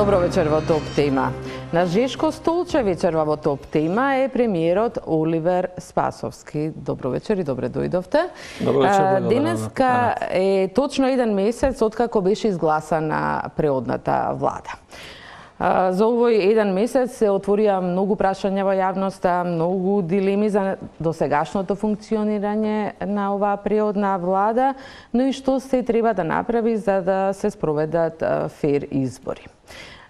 Добро вечер во Топ тема. На Жешко столче вечерва во Топ тема е премиерот Оливер Спасовски. Добро вечер и добре дојдовте. Добро вечер, денеска е точно еден месец откако беше изгласана преодната влада. За овој еден месец се отворија многу прашања во јавноста, многу дилеми за досегашното функционирање на оваа преодна влада, но и што се треба да направи за да се спроведат фер избори.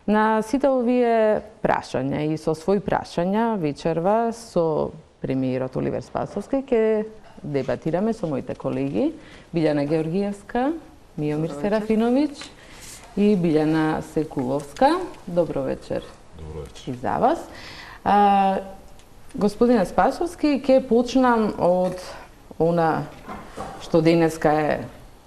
На сите овие прашања и со своји прашања вечерва со премиерот Оливер Спасовски ќе дебатираме со моите колеги Билјана Георгиевска, Миомир Серафиновиќ и Билјана Секуловска. Добро вечер. Добро вечер. И за вас. Господине Спасовски, ќе почнам од она што денеска е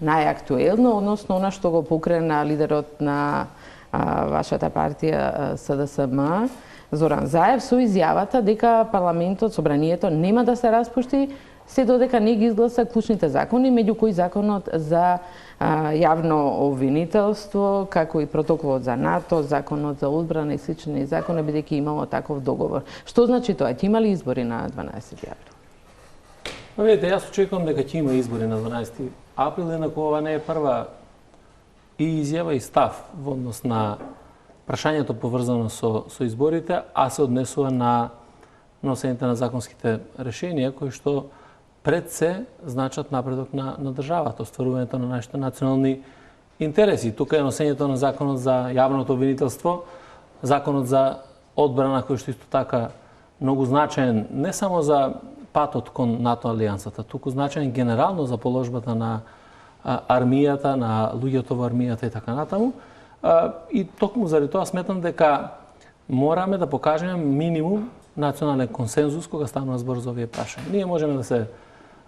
најактуелно, односно она што го покрена лидерот на вашата партија СДСМ, Зоран Заев, со изјавата дека парламентот, собранието нема да се распушти се додека не ги изгласа клучните закони, меѓу кои законот за јавно обвинителство, како и протоколот за НАТО, законот за одбрана и слични закони, бидејќи имало таков договор. Што значи тоа? Ќе има ли избори на 12 април? Видите, јас очекувам дека ќе има избори на 12 април, инаку ова не е прва и изјава и став во однос на прашањето поврзано со изборите, а се однесува на носењето на законските решенија кои што пред се значат напредок на државата, остварувањето на нашите национални интереси. Тука е носењето на законот за јавното обвинителство, законот за одбрана кој што исто така многу значаен не само за патот кон НАТО алијансата, туку значаен генерално за положбата на армијата, на луѓето во армијата и така натаму. И токму заради тоа сметам дека мораме да покажеме минимум национален консензус кога станува збор за овие прашања. Ние можеме да се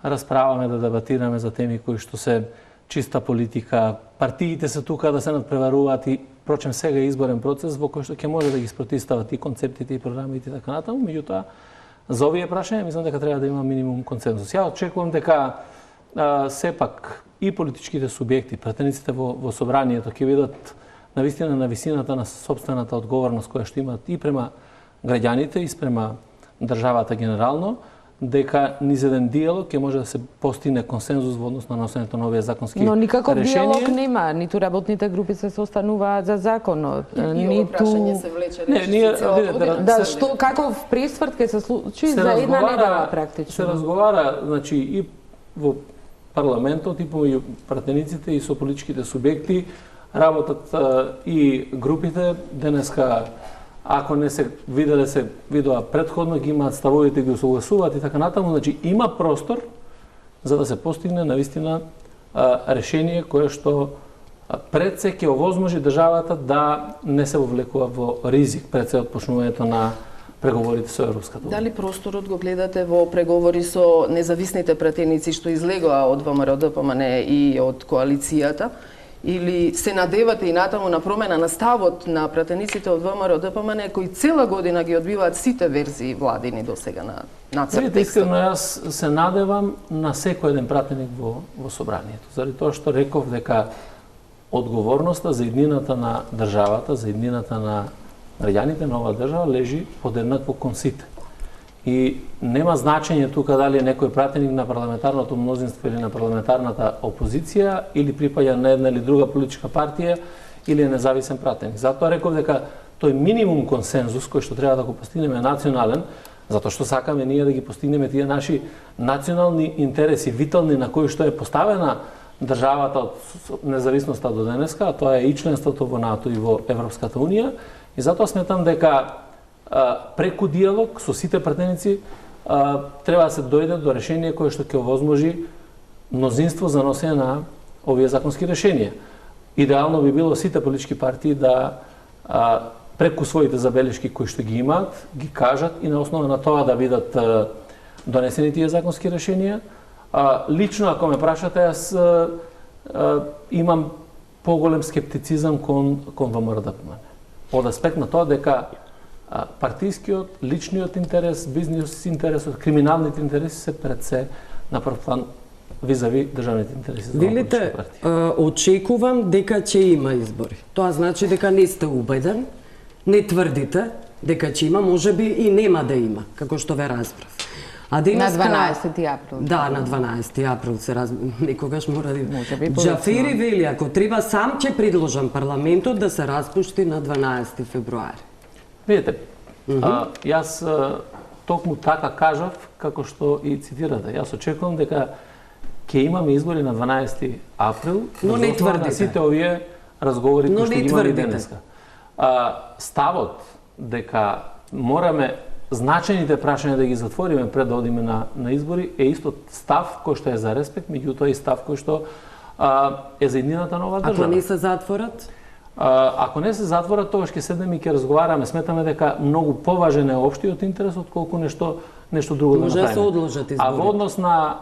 расправаме, да дебатираме за теми кои што се чиста политика, партиите се тука да се надпреваруваат и прочем сега е изборен процес во кој што ќе може да ги спротивстават и концептите и програмите и така натаму, меѓутоа за овие прашања мислам дека треба да има минимум консензус. Ја очекувам дека сепак и политичките субјекти, пратениците во собранието ќе бидат навистина на висината на сопствената одговорност која што имаат и према граѓаните и спрема државата генерално, дека низ еден диалог ќе може да се постигне консензус во однос на носењето на овие законски решенија. Но никаков диалог нема, ниту работните групи се состануваат за законот, ниту прашање се влече да, што каков пресврт ќе се случи за една недела практично. Се разговара, значи и во парламентот и помеѓу пратениците и со политичките субјекти работат и групите денеска. Ако не се видоа предходно, ги имаат ставовите, ги усогласуваат и така натаму, значи има простор за да се постигне навистина решение кое што пред се ќе овозможи државата да не се вовлекува во ризик пред се отпочнувањето на преговорите со Европската унија. Дали просторот го гледате во преговори со независните пратеници што излегоа од ВМРО-ДПМН и од коалицијата? Или се надевате и натаму на промена на ставот на пратениците од ВМРО-ДПМН кои цела година ги одбиваат сите верзии владини досега на нацрт? Видите, искрено јас се надевам на секој еден пратеник во собранието. Заради тоа што реков дека одговорноста за иднината на државата, за иднината на граѓаните на оваа држава лежи подеднакво кон сите. И нема значење тука дали е некој пратеник на парламентарното мнозинство или на парламентарната опозиција, или припаѓа на една или друга политичка партија, или е независен пратеник. Затоа реков дека тој минимум консензус кој што треба да го постигнеме национален, затоа што сакаме ние да ги постигнеме тие наши национални интереси, витални на кои што е поставена државата од независноста до денеска, а тоа е и членството во НАТО и во Европската унија, и затоа сметам дека преку диалог со сите пратеници треба да се дојде до решение кое што ќе овозможи мнозинство за носење на овие законски решенија. Идеално би било сите политички партии да преку своите забелешки кои што ги имаат, ги кажат и на основа на тоа да бидат донесени тие законски решенија. Лично, ако ме прашате, јас имам поголем скептицизам кон ВМРО-ДПМН. Од аспект на тоа дека партискиот, личниот интерес, бизнес интересот, криминалните интереси се пред се на прв план визави државните интереси за Велите, политичка партија. очекувам дека ќе има избори. Тоа значи дека не сте убеден, не тврдите дека ќе има, можеби и нема да има, како што ве разбрав. А На денеска 12 април. Да, на 12 април се некогаш мора да Може би Џафери вели, ако треба сам ќе предложам парламентот да се распушти на 12 февруари. Видите, јас токму така кажав, како што и цитирате. Јас очекувам дека ќе имаме избори на 12 април, Но не врз основа на тврдите. сите овие разговори Но кои што не ги имаме тврдите. денеска. Ставот дека мораме значајните прашања да ги затвориме пред да одиме на избори е исто став кој што е за респект, меѓутоа и став кој што е за еднината на оваа држава. Ако не се затворат, Ако не се затворат, тогаш ќе седнеме и ќе разговараме. Сметаме дека многу поважен е општиот интерес отколку нешто друго може да да се направиме. одложат А во изборите. однос на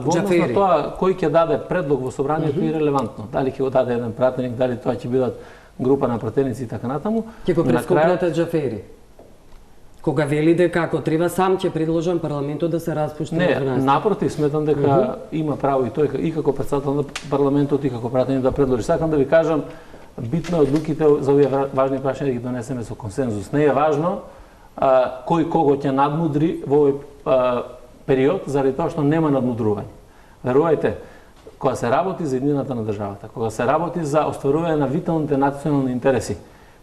Џафери. тоа кој ќе даде предлог во собранието е ирелевантно. Дали ќе го даде еден пратеник, дали тоа ќе бидат група на пратеници и така натаму. Ќе го На крај- прескокнете Џафери. Кога вели дека ако треба сам ќе предложам парламентот да се распушти на Не, 12. напротив, сметам дека има право и тој и како председател на парламентот и како пратеник да предложи. Сакам да ви кажам, битно е одлуките за овие важни прашања да ги донесеме со консензус. Не е важно кој кого ќе надмудри во овој период, заради тоа што нема надмудрување. Верувајте, кога се работи за еднината на државата, кога се работи за остварување на виталните национални интереси,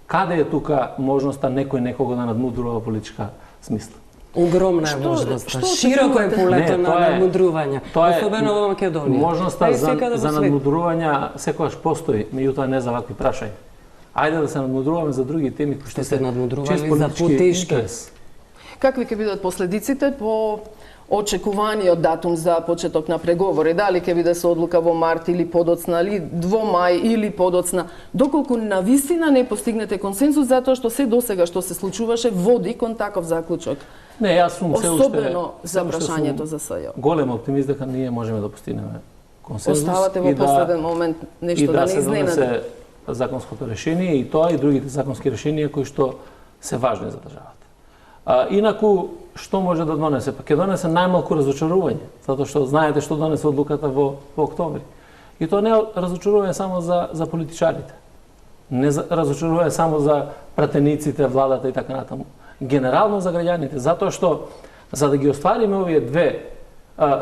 каде е тука можноста некој некого да надмудрува во политичка смисла? Огромна е Што- можноста. што Широко е очекувате? полето Не, на тоа е- надмудрување, тоа е особено во Македонија. Можноста А и за секаде во свет. надмудрување секогаш постои, меѓутоа не за вакви прашања. Ајде да се надмудруваме за други теми кои Што се надмудруваме чист за политички потешки. интерес. Какви ќе бидат последиците по очекуваниот датум за почеток на преговори? Дали ќе биде се одлука во март или подоцна, или во мај или подоцна? Доколку навистина не постигнете консензус, затоа што се досега што се случуваше води кон таков заклучок. Не, јас сум се уште Особено за се уште прашањето сум за СЈО. голем оптимист дека ние можеме да постигнеме консензус Оставате во и последен момент нешто да не се изненади. донесе законското решение и тоа и другите законски решенија кои што се важни за државата. Инаку, што може да донесе? Па ќе донесе најмалку разочарување, затоа што знаете што донесе одлуката во октомври. И тоа не е разочарување само за политичарите. Не разочарување само за пратениците, владата и така натаму. Генерално за граѓаните, затоа што за да ги оствариме овие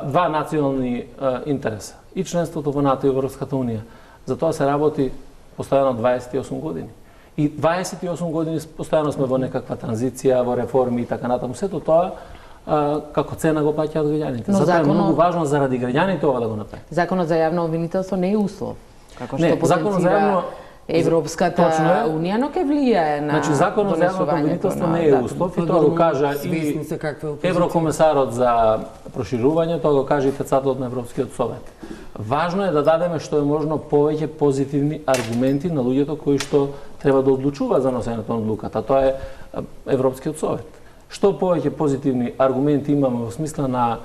два национални интереса, и членството во НАТО и во Европската унија, за тоа се работи постојано 28 години. И 28 години постојано сме во некаква транзиција, во реформи и така натаму. Сето тоа како цена го плаќаат граѓаните. Но Затоа е законот- многу важно заради граѓаните ова да го направи. Законот за јавно обвинителство не е услов, како Не, што законот за потенцира јавно- Европската Точно е. унија, но ќе влијае на Значи, законот за јавното донесувањето обвинителство на не е датум. услов и Па тоа го добро, кажа свесни и се каква е опозиција. Еврокомесарот за проширување, тоа го каже и председателот на Европскиот совет. Важно е да дадеме што е можно повеќе позитивни аргументи на луѓето кои што треба да одлучуваат за носењето на одлуката. Тоа е Европскиот совет. Што повеќе позитивни аргументи имаме во смисла на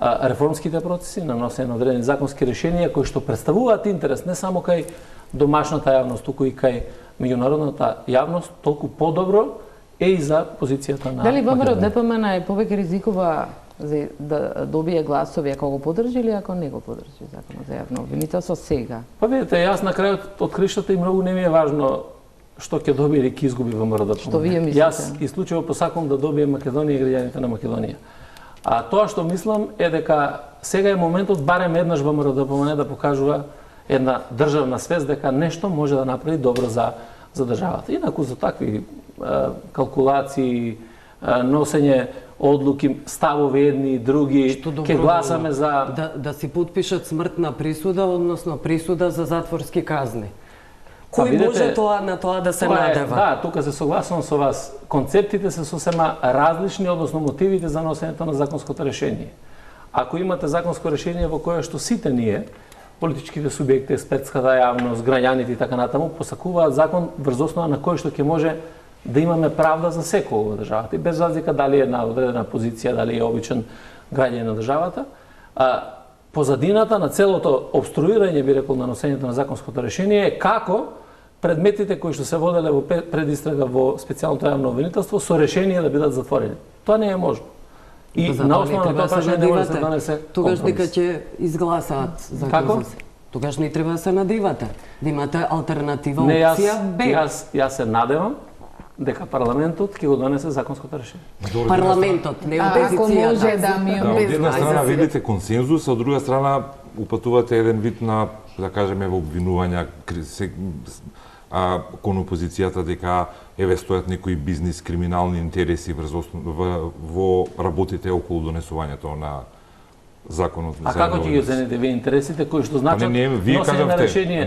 реформските процеси, на носење на одредени законски решенија кои што представуваат интерес не само кај домашната јавност, туку и кај меѓународната јавност, толку подобро е и за позицијата на Дали ВМРО Македонија. ДПМН е повеќе ризикува за да добие гласови ако го подржи или ако не го подржи законот за јавно обвинителство сега? Па видите, јас на крајот од кришата и многу не ми е важно што ќе добие или ќе изгуби ВМРО ДПМН. Што вие мислите? Јас исклучиво посакувам да добие Македонија и граѓаните на Македонија. А тоа што мислам е дека сега е моментот барем еднаш ВМРО ДПМН да покажува една државна свест дека нешто може да направи добро за државата. Инаку за такви калкулации, носење одлуки, ставови едни и други, ќе гласаме за да си подпишат смртна присуда, односно присуда за затворски казни. Па, Кој видете, може на тоа да се тоа е, надева? Да, тука се согласувам со вас. Концептите се сосема различни, односно мотивите за носењето на законското решение. Ако имате законско решение во кое што сите ние, политичките субјекти, експертската јавност, граѓаните и така натаму, посакуваат закон врз основа на кој што ќе може да имаме правда за секој во државата. И без разлика дали е на одредена позиција, дали е обичен граѓанин на државата, позадината на целото обструирање, би рекол, на носењето на законското решение е како предметите кои што се воделе во предистрага во специјалното јавно обвинителство со решение да бидат затворени. Тоа не е можно. И Затоа на не основа на треба тоа да се прашање не може да се надивате. донесе Тогаш дека компромис. ќе изгласаат закон Како? за се. Тогаш не треба да се надивате. Да имате алтернатива Не, опција Б. јас се надевам дека парламентот ќе го донесе законското решение. Парламентот, не Ако опозицијата. може да ми Да, од една Ајде, страна сега. видите консензус, а од друга страна упатувате еден вид на, да кажеме, во обвинувања кон опозицијата дека еве стојат некои бизнис криминални интереси во работите околу донесувањето на законот А за како ќе ги јавно оцените вие интересите кои што Па значат не, вие носење на кажавте, решение?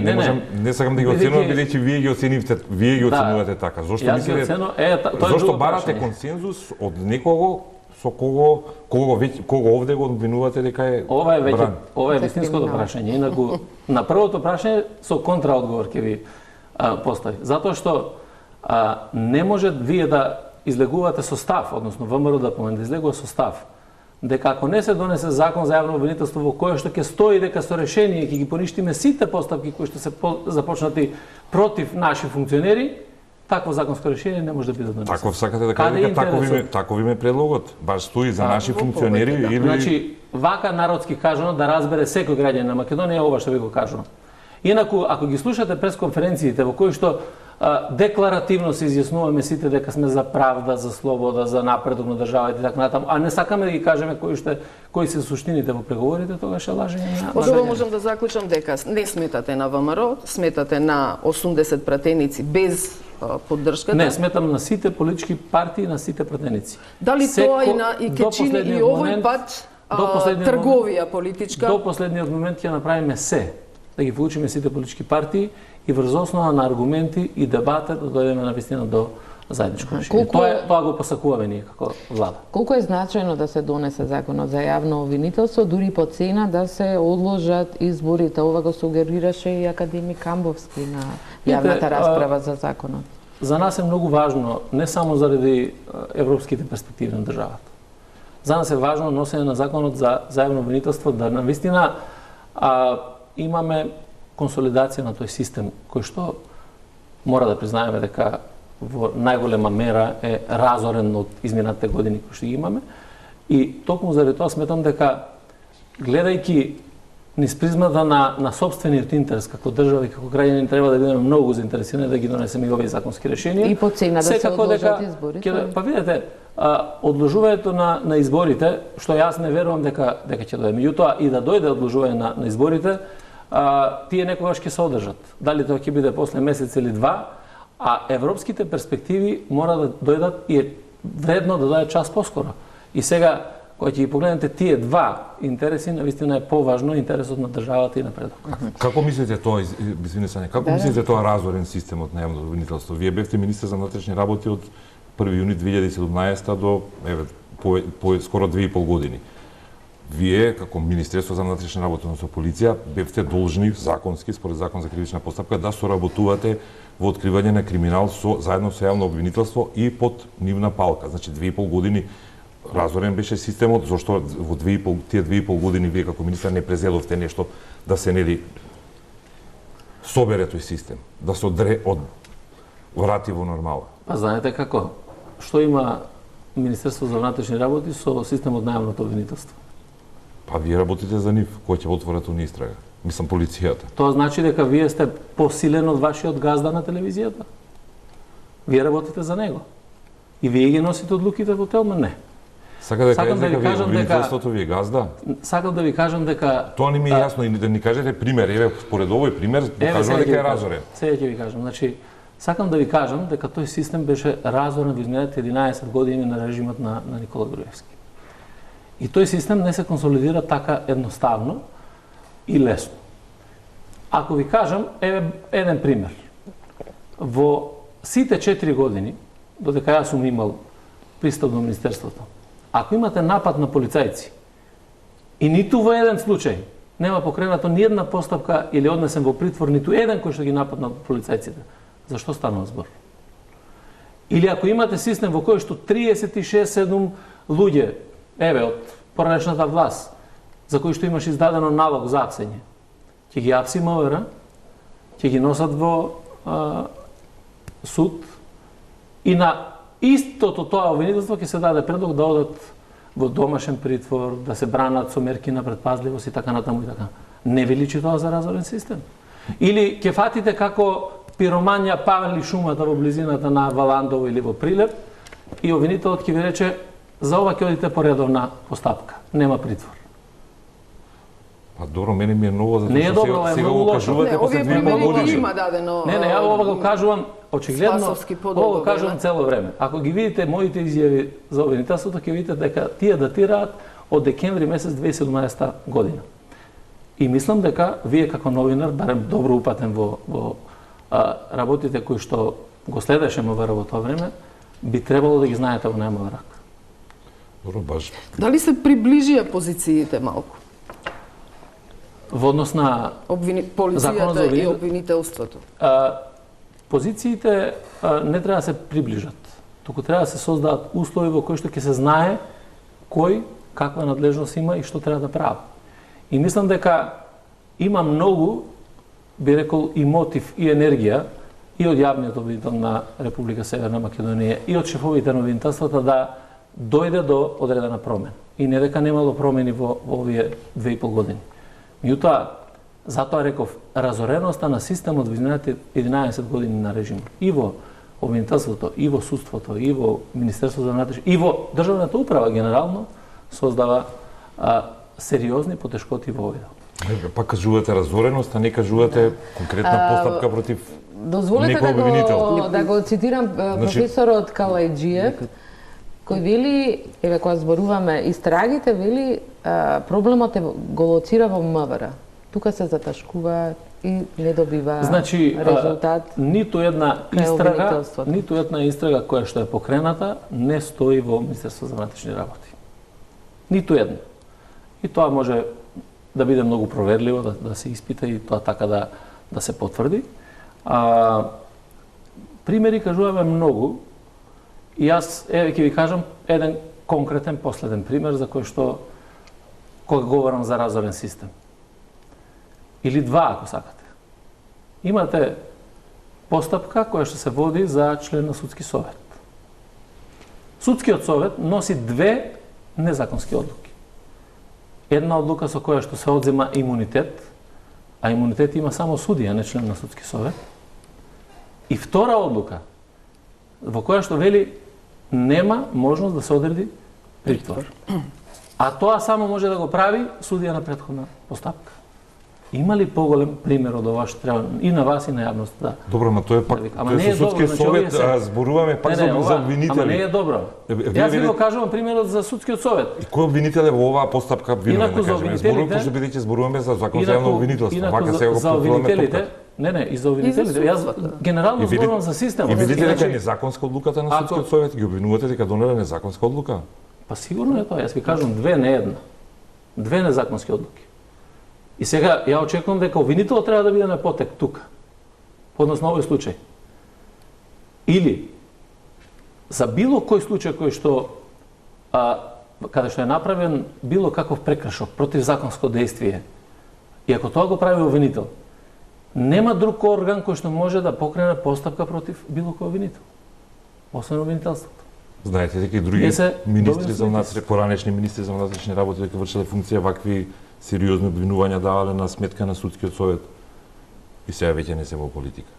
не сакам да ги оценувам бидејќи вие ги оценивте, вие ги Да. оценувате така. Зошто Јас ги мислите? оценувам, тоа е Зошто друго барате прашање. консензус од некого со кого овде го обвинувате дека е Ова е веќе, бран? ова е За вистинското криминал. прашање. Инаку на првото прашање со контраодговор ќе ви постави. Затоа што не може вие да излегувате со став, односно ВМРО да помене да излегува со став, дека ако не се донесе закон за јавно обвинителство во кој што ќе стои дека со решение ќе ги поништиме сите постапки кои што се започнати против наши функционери, такво законско решение не може да биде донесено. Таков сакате да Каде е кажете дека интересот? такови ме предлогот, баш стои за наши во функционери повеќе, да. или Значи, вака народски кажано да разбере секој граѓанин на Македонија ова што ви го кажувам. Инаку, ако ги слушате пресконференциите во кои што декларативно се изјаснуваме сите дека сме за правда, за слобода, за напредок на државата и така натаму, а не сакаме да ги кажеме кои се суштините во преговорите, тогаш е лажење на Од ова граѓаните. можам да заклучам дека не сметате на ВМРО, сметате на 80 пратеници без поддршката. Не, сметам на сите политички партии, на сите пратеници. Дали тоа и до ќе чини и последниот овој момент- пат до последниот трговија политичка? До последниот момент ќе направиме се да ги вклучиме сите политички партии и врз основа на аргументи и дебата да дојдеме на вистина до заедничко решение. колку е- Тоа го посакуваме ние како влада. Колку е значајно да се донесе законот за јавно обвинителство, дури по цена да се одложат изборите? Ова го сугерираше и академик Камбовски на јавната расправа за законот. За нас е многу важно, не само заради европските перспективи на државата. За нас е важно носење на законот за заедно обвинителство да навистина имаме консолидација на тој систем кој што мора да признаеме дека во најголема мера е разорен од изминатите години кои што ги имаме. И токму заради тоа сметам дека гледајќи низ призмата на сопствениот интерес како држава и како граѓани треба да бидеме многу заинтересирани да ги донесеме и овие законски решенија. И по цена да се Секако одложат дека изборите. па видете, одложувањето на изборите, што јас не верувам дека ќе дојде. Меѓутоа и да дојде одложување на изборите, тие некогаш ќе се одржат. Дали тоа ќе биде после месец или два, а европските перспективи мора да дојдат и е вредно да дојде час поскоро. И сега кога ќе ги погледнете тие два интереси, навистина е поважно интересот на државата и напредок. Како мислите тоа, извини Сања, како мислите тоа разорен системот на јавното обвинителство? Вие бевте министер за внатрешни работи од 1 јуни 2017 до по скоро 2,5 години. Вие, како Министерство за внатрешни работи, односно полиција, бевте должни законски, според закон за кривична постапка, да соработувате во откривање на криминал заедно со јавно обвинителство и под нивна палка. Значи 2,5 години разорен беше системот, зашто во тие 2,5 години вие како министар не презеловте нешто да се нели собере тој систем, да се врати во нормала. А знаете како? Што има Министерство за внатрешни работи со системот на јавното обвинителство? Па вие работите за нив, кој ќе отворат уни истрага? Мислам полицијата. Тоа значи дека вие сте посилен од вашиот газда на телевизијата? Вие работите за него. И вие ги носите одлуките во Телман? Не. Сака да Сакам кажете да ви дека кажам вие дека- обвинителството ви е газда? Сакам да ви кажам дека Тоа не ми е јасно и да ни кажете пример, еве според овој пример кажува сега ќе дека ви е кажам. разорен. Сега ќе ви кажам. Значи, сакам да ви кажам дека тој систем беше разорен во изминатите 11 години на режимот на Никола Груевски. И тој систем не се консолидира така едноставно и лесно. Ако ви кажам, еден пример. Во сите 4 години, додека јас сум имал пристап до Министерството, ако имате напад на полицајци и ниту во еден случај нема покренато ни една постапка или однесен во притвор ниту еден кој што ги нападна полицајците, зашто станува збор? Или ако имате систем во кој што 36-7 луѓе, еве, од поранешната власт, за кои што имаш издадено налог за апсење, ќе ги апси МВР, ќе ги носат во суд и на истото тоа обвинителство ќе се даде предлог да одат во домашен притвор, да се бранат со мерки на предпазливост и така натаму и така. Не ви личи тоа за разорен систем? Или ќе фатите како пироманја пали шумата во близината на Валандово или во Прилеп и обвинителот ќе ви рече за ова ќе одите по редовна постапка, нема притвор. Па добро, мене ми е ново, затоа Не е што добро, е сега многу го лошо. кажувате Не, после овие 2,5 примери ги години. има дадено. Не, ја ова го кажувам очигледно, Спасовски подолго ова го кажувам време. цело време. Ако ги видите моите изјави за обвинителството, ќе видите дека тие датираат од декември месец 2017 година. И мислам дека вие како новинар, барем добро упатен во работите кои што го следеше МВР во тоа време, би требало да ги знаете во најмал рак. Добро, баш. Дали се приближија позициите малку? Во однос на Законот за Полицијата и обвинител- обвинителството. позициите не треба да се приближат, туку треба да се создадат услови во кои што ќе се знае кој каква надлежност има и што треба да прави. И мислам дека има многу, би рекол, и мотив и енергија и од јавниот обвинител на Република Северна Македонија и од шефовите на обвинителствата да дојде до одредена промена. И не дека немало промени во овие 2,5 години. Меѓутоа, затоа реков, разореноста на системот во изминатите 11 години на режимот и во обвинителството, и во судството, и во Министерството за внатрешни, и во државната управа генерално создава сериозни потешкоти во овој дел. Пак кажувате разореност, а не кажувате конкретна постапка против Дозволете некој обвинител. да го цитирам професорот Калајджиев, кој вели, еве кога зборуваме истрагите, вели проблемот го лоцира во МВР. Тука се заташкува и не добива Значи, резултат. ниту една кај истрага, обвинителството. ниту една истрага која што е покрената не стои во Министерството за внатрешни работи. Ниту една. И тоа може да биде многу проверливо, да се испита и тоа така да се потврди. Примери кажуваме многу. И јас, еве ќе ви кажам еден конкретен последен пример за кој што кога говорам за разорен систем. Или два, ако сакате. Имате постапка која што се води за член на Судски совет. Судскиот совет носи две незаконски одлуки. Една одлука со која што се одзема имунитет, а имунитет има само судија, не член на Судски совет. И втора одлука, во која што вели нема можност да се одреди притвор. А тоа само може да го прави судија на претходна постапка. Има ли поголем пример од ова што треба и на вас и на јавноста да... Добро, но тоа е пак Ама тоа не е со Судскиот добро, значи, совет, овие се- зборуваме пак за ова, обвинители. Ама не е добро. Вие Јас ви велите- го кажувам примерот за Судскиот совет. И кој обвинител е во оваа постапка виновен, Инаку да за кажеме? обвинителите- Зборувам пошто бидејќи зборуваме за закон за јавно обвинителство. Вака сега го за потврдуваме обвинителите, тука. не, и за обвинителите. Јас судството. генерално И видите- зборувам за системот. И видите дека е Значи, незаконска одлуката на Ако- Судскиот совет, ги обвинувате дека донеле незаконска одлука. Па сигурно е тоа. Јас ви кажувам две, не една. Две незаконски одлуки. И сега ја очекувам дека обвинителот треба да биде на потек тука. Односно овој случај. Или за било кој случај кој што каде што е направен било каков прекршок, противзаконско действие, и ако тоа го прави обвинител, нема друг орган кој што може да покрене постапка против било кој обвинител. Освен обвинителството. Знаете дека и други Ние се министри добри за внатрешни, поранешни министри за внатрешни работи дека вршеле функција вакви сериозни обвинувања давале на сметка на Судскиот совет. И сега веќе не се во политика.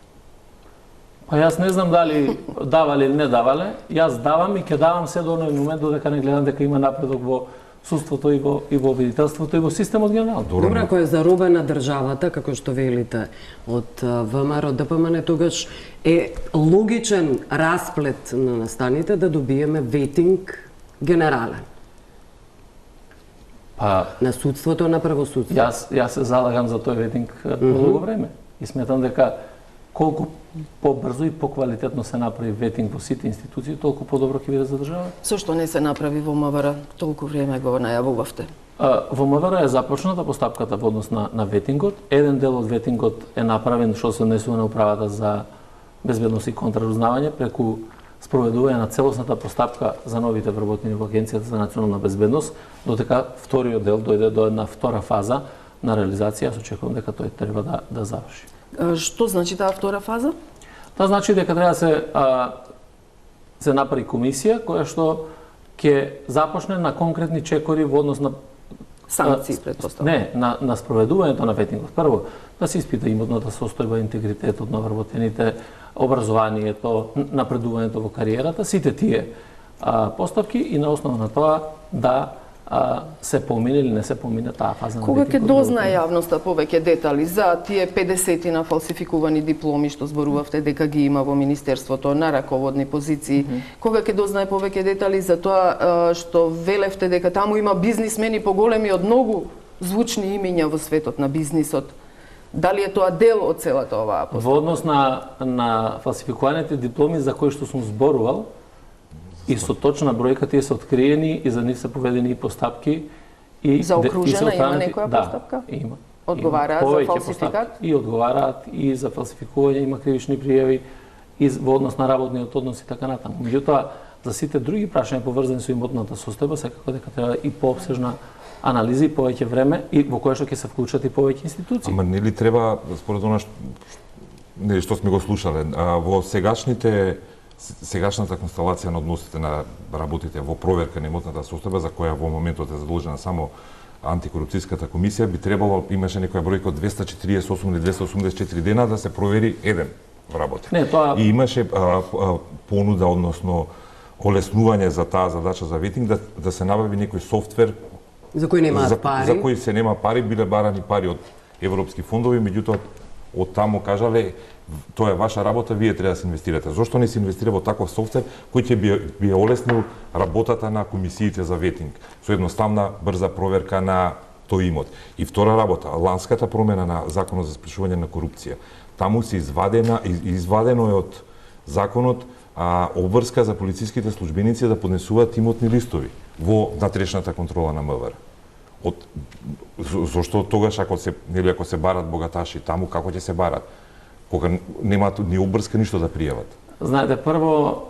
Па јас не знам дали давале или не давале. Јас давам и ќе давам се до оној момент додека не гледам дека има напредок во судството и во обвинителството и во системот генерално. Добро, ако е заробена државата, како што велите од ВМРО, ДПМН, тогаш е логичен расплет на настаните да добиеме ветинг генерален Па на судството, на правосудството. јас се залагам за тој ветинг долго време и сметам дека колку побрзо и поквалитетно се направи ветинг во сите институции, толку подобро ќе биде за државата. Со што не се направи во МВР, толку време го најавувавте. Во МВР е започната постапката во однос на ветингот. Еден дел од ветингот е направен што се однесува на управата за безбедност и контрарузнавање преку спроведување на целосната постапка за новите вработени во Агенцијата за национална безбедност, додека вториот дел дојде до една втора фаза на реализација. Јас очекувам дека тој треба да заврши. Што значи таа втора фаза? Тоа значи дека треба да се направи комисија која што ќе започне на конкретни чекори во однос на Санкции, предпоставам. Не, на спроведувањето на ветингот. Прво, да се испита имотната состојба, интегритетот на вработените, образованието, напредувањето во кариерата, сите тие постапки и на основа на тоа да се помине или не се помине таа фаза на Кога ќе ветингот. дознае јавноста повеќе детали за тие 50 на фалсификувани дипломи што зборувавте дека ги има во Министерството на раководни позиции, кога ќе дознае повеќе детали за тоа што велевте дека таму има бизнисмени поголеми од многу звучни имиња во светот на бизнисот, дали е тоа дел од целата оваа постапка? Во однос на фалсификуваните дипломи за кои што сум зборувал, и со точна бројка тие се откриени и за нив се поведени и постапки и За окружена има отфанати- некоја постапка? Да, има. Одговараат Има за повеќе фалсификат? постапки. И одговараат и за фалсификување, има кривични пријави и во однос на работниот однос и така натаму. Меѓутоа, за сите други прашања поврзани со имотната состојба, секако дека треба и поопсежна анализа и повеќе време и во која што ќе се вклучат и повеќе институции. Ама нели треба, според она што сме го слушале, во сегашната констелација на односите на работите во проверка на имотната состојба, за која во моментот е задолжена само антикорупцијската комисија, би требало, имаше некоја бројка од 248 или 284 дена да се провери еден вработен. Не, тоа- И имаше понуда, односно олеснување за таа задача за ветинг, да се набави некој софтвер За кои немаат пари. за кои се нема пари, биле барани пари од европски фондови, меѓутоа од таму кажале тоа е ваша работа, вие треба да се инвестирате. Зошто не се инвестира во таков софтвер кој ќе би олеснил работата на комисиите за ветинг со едноставна брза проверка на тој имот. И втора работа, ланската промена на законот за спречување на корупција. Таму се извадено е од законот обврска за полициските службеници да поднесуваат имотни листови во натрешната контрола на МВР. Зошто тогаш ако се барат богаташи таму, како ќе се барат? Кога немаат ни обврска ништо да пријават. Знаете, прво,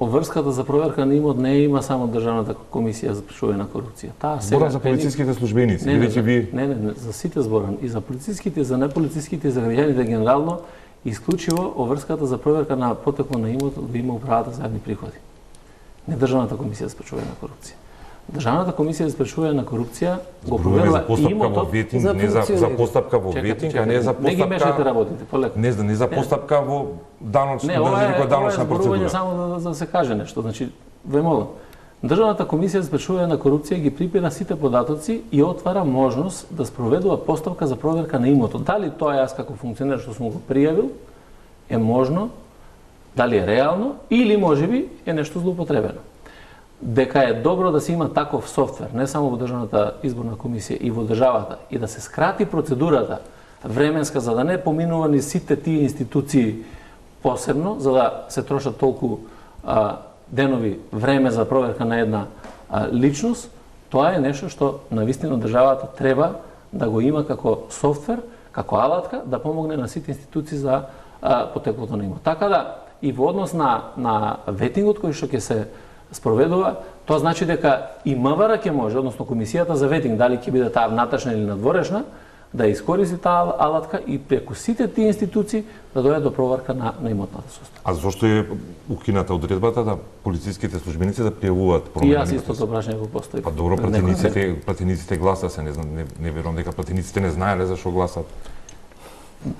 обврската за проверка на имот не има само Државната комисија за спречување на корупција. Таа сега Зборам за полициските службеници, бидејќи ви не, за сите зборам, и за полициските, и за неполициските, и за граѓаните генерално, исклучиво обврската за проверка на потекло на имот во има управата за јавни приходи. Не Државната комисија за спречување на корупција. Државната комисија за спречување на корупција го зборуваме за проверува постапка во имотот. ветинг, за не за функционери. постапка во ветинг, а не за Не ги мешате постапка работите, полека. не за постапка во даночна ова е даночна зборување процедура. само да се каже нешто. Значи, ве молам, Државната комисија за спречување на корупција ги припира сите податоци и отвара можност да спроведува постапка за проверка на имотот. Дали тоа јас како функционер што сум го пријавил е можно, дали е реално или можеби е нешто злоупотребено. Дека е добро да се има таков софтвер, не само во Државната изборна комисија и во државата, и да се скрати процедурата временска за да не поминува ни сите тие институции посебно, за да се трошат толку денови време за проверка на една личност, тоа е нешто што навистина државата треба да го има како софтвер, како алатка, да помогне на сите институции за потеклото на имот. Така да, и во однос на ветингот кој што ќе се спроведува, тоа значи дека и МВР ќе може, односно комисијата за ветинг, дали ќе биде таа внатрешна или надворешна, да искористи таа алатка и преку сите тие институции да дојде до проверка на имотната состојба. А зошто е укината одредбата да полициските службеници да пријавуваат И промена? јас истото прашање го поставив. Па добро, пред некој време. пратениците гласат се, не верувам дека пратениците не знаеле зашо гласат.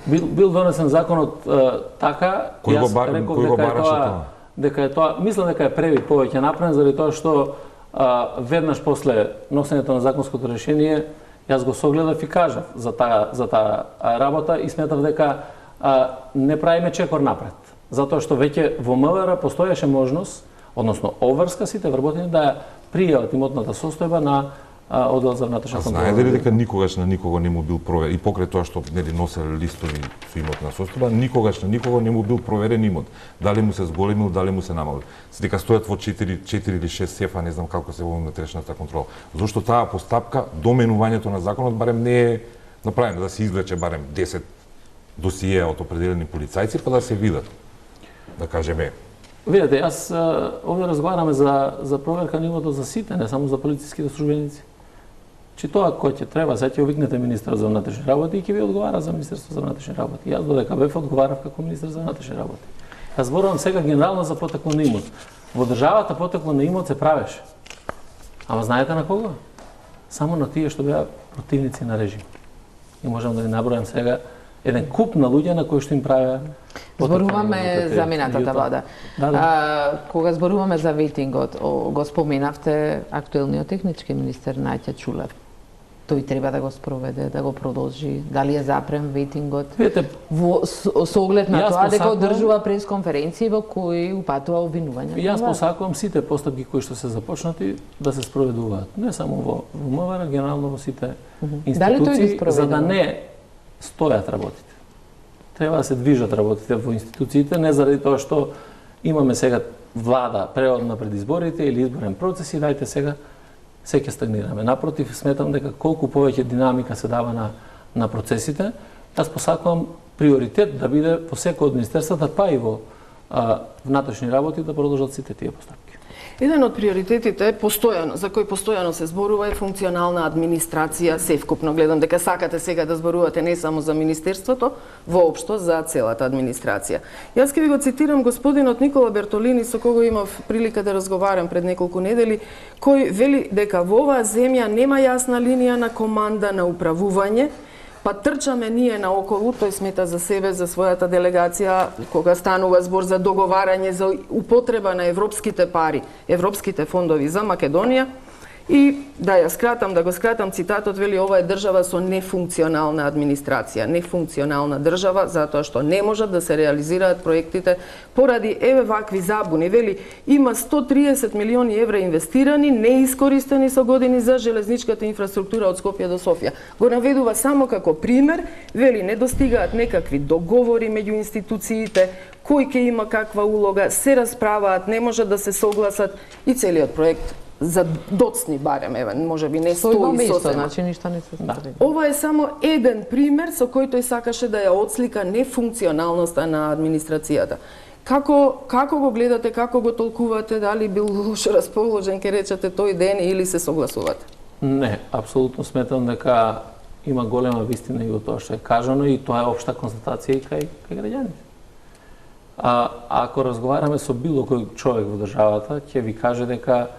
Бил донесен законот така, Кој го јас реков кој го дека е бараше тоа, тоа? дека е тоа, мислам дека е превид повеќе направен заради тоа што веднаш после носењето на законското решение јас го согледав и кажав за таа работа и сметав дека не правиме чекор напред. Затоа што веќе во МВР постоеше можност, односно обврска сите вработени да ја пријават имотната состојба на оддел за внатрешна А контрола. знаете ли дека никогаш на никого не му бил проверен, и покрај тоа што нели носеле листови со имотна состојба, никогаш на никого не му бил проверен имот. Дали му се зголемил, дали му се намалил. Дека стојат во 4 или 6 сефа, не знам како се во внатрешната контрола. Зошто таа постапка до менувањето на законот барем не е направена, да се извлече барем 10 досиеа од определени полицајци па да се видат. Да кажеме, Видете, јас овде разговараме за проверка на имотот за сите, не само за полициските службеници. Чи тоа кој ќе треба, сега ќе увикнете министар за внатрешни работи и ќе ви одговара за Министерство за внатрешни работи. Јас додека бев одговарав како министар за внатрешни работи. Јас зборувам сега генерално за потекло на имот. Во државата потекло на имот се правеше. Ама знаете на кого? Само на тие што беа противници на режим. И можам да ви набројам сега еден куп на луѓе на кои што им правеа. Зборуваме за минатата влада. Кога зборуваме за ветингот, го споменавте актуелниот технички министер Најче Чулев. Тој треба да го спроведе, да го продолжи, дали е запрем ветингот. Видете, со оглед на тоа дека посакувам, одржува пресконференции во кои упатува обвинувања. И јас посакувам сите постапки кои што се започнати да се спроведуваат. Не само во МВР, генерално во сите институции, за да не стојат работите. Треба да се движат работите во институциите, не заради тоа што имаме сега влада преодна пред изборите или изборен процес и дајте сега се ќе стагнираме. Напротив, сметам дека колку повеќе динамика се дава на процесите, јас посакувам приоритет да биде во секој од министерствата, па и во внатрешни работи да продолжат сите тие постапки. Еден од приоритетите за кој постојано се зборува е функционална администрација, севкупно гледам дека сакате сега да зборувате не само за министерството, воопшто за целата администрација. Јас ќе ви го цитирам господинот Никола Бертолини, со кого имав прилика да разговарам пред неколку недели, кој вели дека во оваа земја нема јасна линија на команда на управување, па трчаме ние наоколу, тој смета за себе, за својата делегација, кога станува збор за договарање за употреба на европските пари, европските фондови за Македонија. И да го скратам, цитатот вели ова е држава со нефункционална администрација, нефункционална држава затоа што не можат да се реализираат проектите поради вакви забуни. Вели има 130 милиони евра инвестирани, неискористени со години за железничката инфраструктура од Скопје до Софија. Го наведува само како пример, вели недостигаат некакви договори меѓу институциите, кој ќе има каква улога, се расправаат, не можат да се согласат и целиот проект за доцни барем, можеби не стои сосема. Значи ништо не се стави. Ова е само еден пример со кој тој сакаше да ја отслика нефункционалноста на администрацијата. Како го гледате, како го толкувате, дали бил лошо расположен, ке речете тој ден или се согласувате? Не, апсолутно сметам дека има голема вистина и во тоа што е кажано и тоа е општа констатација и кај граѓаните. Ако разговараме со било кој човек во државата, ќе ви каже дека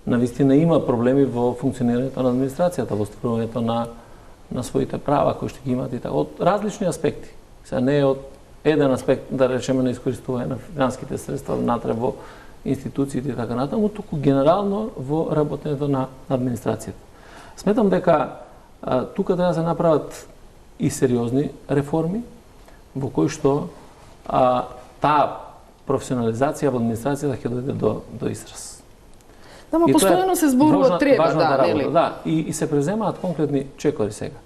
навистина има проблеми во функционирањето на администрацијата, во стварувањето на своите права кои што ги имат и така, од различни аспекти. Сега не е од еден аспект, да речеме, на искористување на финансиските средства внатре во институциите и така натаму, туку генерално во работењето на администрацијата. Сметам дека тука треба да се направат и сериозни реформи во кои што таа професионализација во администрацијата ќе дојде до израз. Ама постојано се зборува треба, нели? Да, и се преземаат конкретни чекори сега.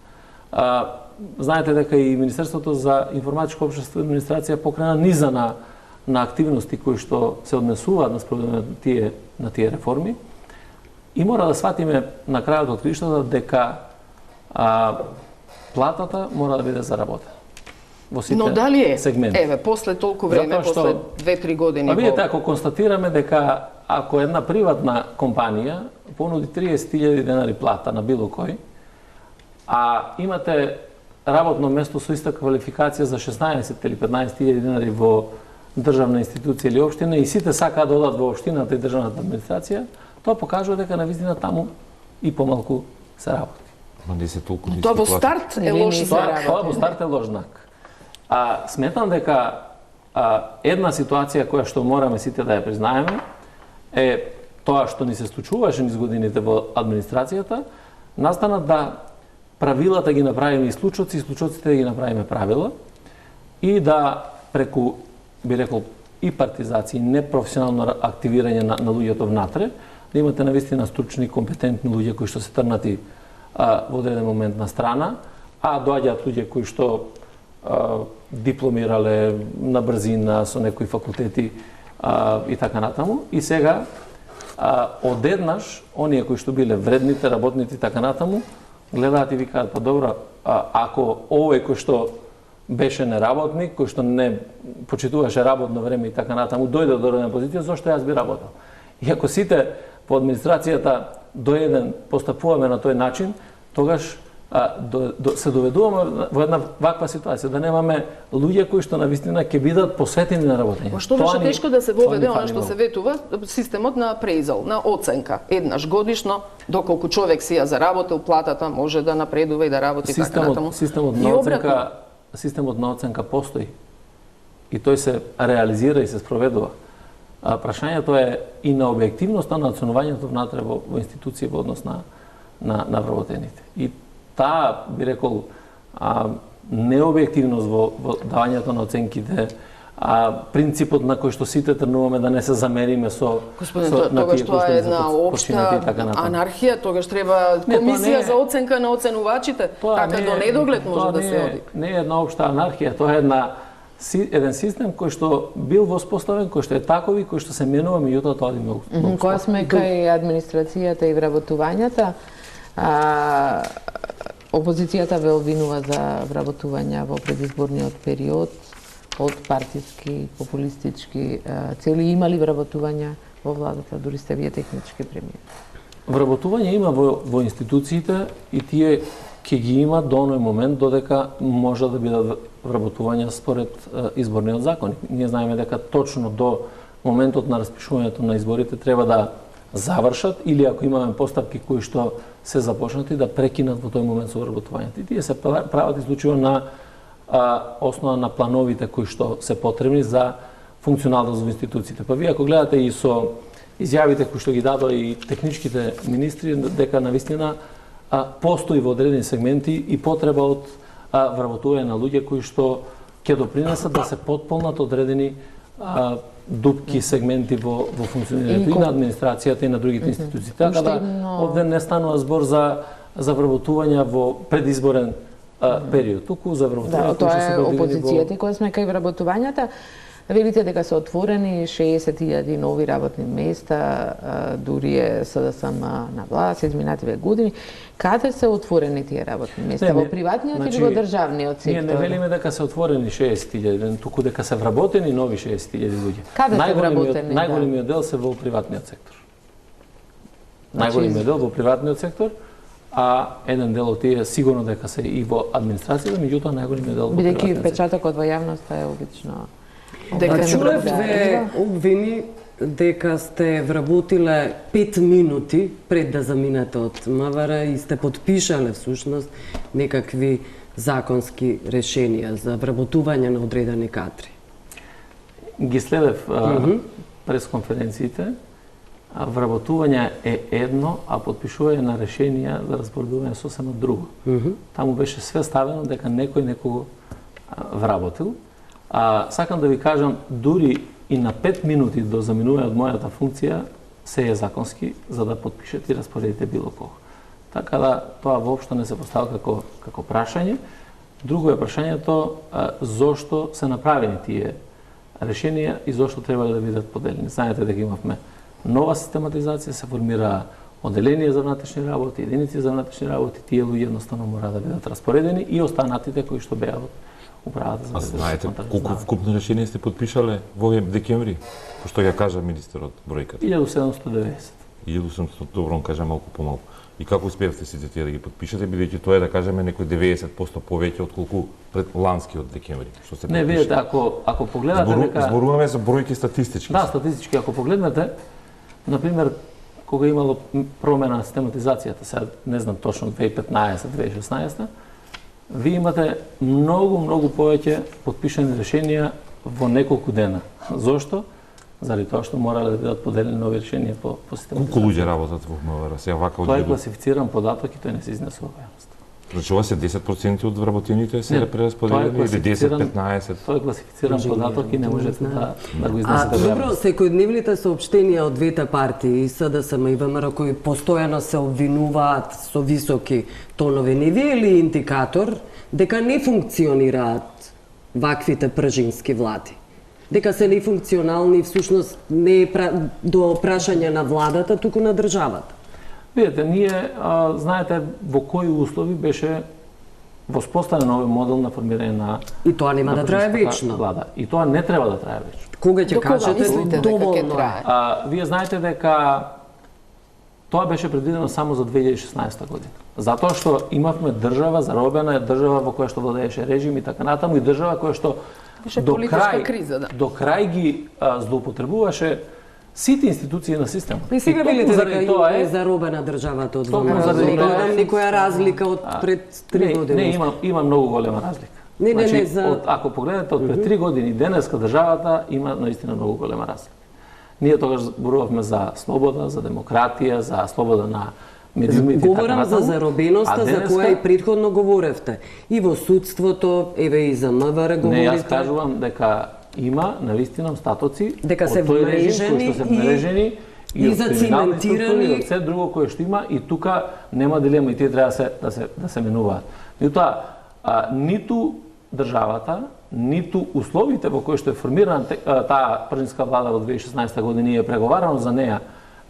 Знаете дека и Министерството за информатичко општество и администрација покрена низа на активности кои што се однесуваат на спроведување на тие реформи. И мора да сватиме на крајот од краиштата дека платата мора да биде заработена во сите сегменти. Но дали е? После толку време, после 2-3 години. Видите, ако констатираме дека ако една приватна компанија понуди 30.000 денари плата на било кој, а имате работно место со иста квалификација за 16 или 15.000 денари во државна институција или општина и сите сакаат да одат во општината и државната администрација, тоа покажува дека навистина таму и помалку се работи. Не се толку ниски тоа во плати. старт е лош за работа. Тоа во старт е лош знак. Сметам дека една ситуација која што мораме сите да ја признаеме е тоа што ни се случуваше низ годините во администрацијата, настана да правилата ги направиме исклучоци, исклучоците да ги направиме правила и да преку, би рекол, и партизација, и непрофесионално активирање на луѓето внатре, да имате навистина стручни, компетентни луѓе кои што се трнати во одреден момент на страна, а доаѓаат луѓе кои што дипломирале на брзина со некои факултети и така натаму. И сега, одеднаш, оние кои што биле вредните, работните и така натаму, гледаат и викаат, па добро, ако овој кој што беше неработник, кој што не почитуваше работно време и така натаму, дојде до одредена позиција, зошто јас би работел? И ако сите во администрацијата до еден постапуваме на тој начин, тогаш се доведуваме во една ваква ситуација, да немаме луѓе кои што навистина ќе бидат посветени на работење. Што беше тешко да се воведе она што фали се ветува, системот на преизол, на оценка, еднаш годишно, доколку човек си ја заработил платата, може да напредува и да работи така натаму. Системот на оценка постои и тој се реализира и се спроведува. Прашањето е и на објективноста на оценувањето внатре во институции во однос на вработените. И таа, би рекол, необјективност во давањето на оценките, принципот на кој што сите трнуваме да не се замериме со Господин, тогаш тоа е една општа анархија, тогаш треба комисија за оценка на оценувачите, така до недоглед може да се оди. Не е една општа анархија, тоа е еден систем кој што бил воспоставен, кој што е такови, кој што се менува, меѓутоа тоа е многу. Кога сме кај администрацијата и вработувањата, опозицијата ве обвинува за вработувања во предизборниот период од партиски, популистички цели. Има ли вработувања во владата, дури сте вие технички премиер? Вработување има во институциите и тие ќе ги има до оној момент додека може да бидат вработувања според изборниот законник. Ние знаеме дека точно до моментот на распишувањето на изборите треба да завршат или ако имаме постапки кои што се започнати да прекинат во тој момент со вработувањето. И тие се прават исклучиво на основа на плановите кои што се потребни за функционалност во институциите. Па вие ако гледате и со изјавите кои што ги дадоа и техничките министри, дека навистина постои во одредени сегменти и потреба од вработување на луѓе кои што ќе допринесат да се потполнат одредени дупки сегменти во функционирањето и на администрацијата и на другите институции. Така да овде не станува збор за вработувања во предизборен период, туку за вработување кои што се предвидени во опозицијата, кога сме кај вработувањата. Велите дека се отворени 60.000 нови работни места, дури е СДСМ на власт изминативе години. Каде се отворени тие работни места? Во приватниот или во државниот сектор? Ние не велиме дека се отворени 60.000, туку дека се вработени нови 60.000 луѓе. Каде се вработени? Најголемиот дел се во приватниот сектор. Најголемиот дел во приватниот сектор, а еден дел од тие сигурно дека се и во администрацијата, меѓутоа најголемиот дел во приватниот сектор. Бидејќи печатокот во јавноста е обично. Дека чулев две обвини дека сте вработиле 5 минути пред да заминете од МВР и сте подпишале всушност некакви законски решенија за вработување на одредени кадри. Ги следев пресконференциите. Вработување е едно, а подпишување на решенија за распоредување сосема друго. Таму беше све ставено дека некој некого вработил. Сакам да ви кажам, дури и на 5 минути до заминување од мојата функција се е законски за да подпишете и распоредите било кого. Така да тоа воопшто не се поставува како прашање. Друго е прашањето зошто се направени тие решенија и зошто требале да бидат поделени. Знаете дека имавме нова систематизација, се формира оделение за внатрешни работи, единици за внатрешни работи, тие луѓе едноставно мора да бидат распоредени и останатите кои што беа од управата за знаете колку вкупно решенија сте подпишале во декември? Пошто ја кажа министерот бројката. 1790. 1700, добро, кажа малку помалку. И како успеавте сите тие да ги подпишете, бидејќи тоа е да кажеме некој 90% повеќе отколку пред ланскиот декември, што се подпиша. Не, видите, ако погледате дека зборуваме за бројки статистички. Да, статистички, ако погледнете, например, кога имало промена на систематизацијата, сега не знам точно 2015-2016, ви имате многу повеќе подпишани решенија во неколку дена. Зошто? Заради тоа што морале да бидат поделени нови решенија по систематизација. Колку луѓе работат во МВР? Сега вака тоа е класифициран податок и тој не се изнесува во јавност. Значи ова се 10% од вработените се прерасподелени или 10-15? Тоа е класифициран податок и не можете да го изнесете во јавност. Добро, секојдневните соопштенија од двете партии, СДСМ и ВМРО, кои постојано се обвинуваат со високи тонови, не ви е ли индикатор дека не функционираат ваквите пржински влади? Дека се нефункционални, всушност не е до прашање на владата, туку на државата? Видете, ние, знаете, во кои услови беше воспоставен овој модел на формирање на И тоа нема да трае вечно. Влада. И тоа не треба да трае вечно. Кога ќе кажете мислите дека ќе доволно? трае? Вие знаете дека Тоа беше предвидено само за 2016 година. Затоа што имавме држава заробена, држава во која што владееше режим и така натаму, и држава која што Беше политичка криза, да. до крај ги злоупотребуваше сите институции на системот. И сега токму велите заради дека тоа е заробена државата од Токму ВМРО. заради Не тоа гледам никоја разлика од пред 3 години. Не, има многу голема разлика. Не, Ако погледнете од пред 3 години денеска државата има наистина многу голема разлика. Ние тогаш зборувавме за слобода, за демократија, за слобода на медиумите и така Говорам натаму. за заробеноста за која и претходно говоревте. И во судството, еве и за МВР Не, говорите. јас кажувам дека има навистина остатоци Дека се од тој режим кои вмрежени што се вмрежени и од криминални зациментирани. структури, од се друго кое што има, и тука нема дилема, и тие треба да се менуваат. Меѓутоа, ниту државата, ниту условите во кои што е формирана таа пржинска влада во 2016 година и е преговарано за неа,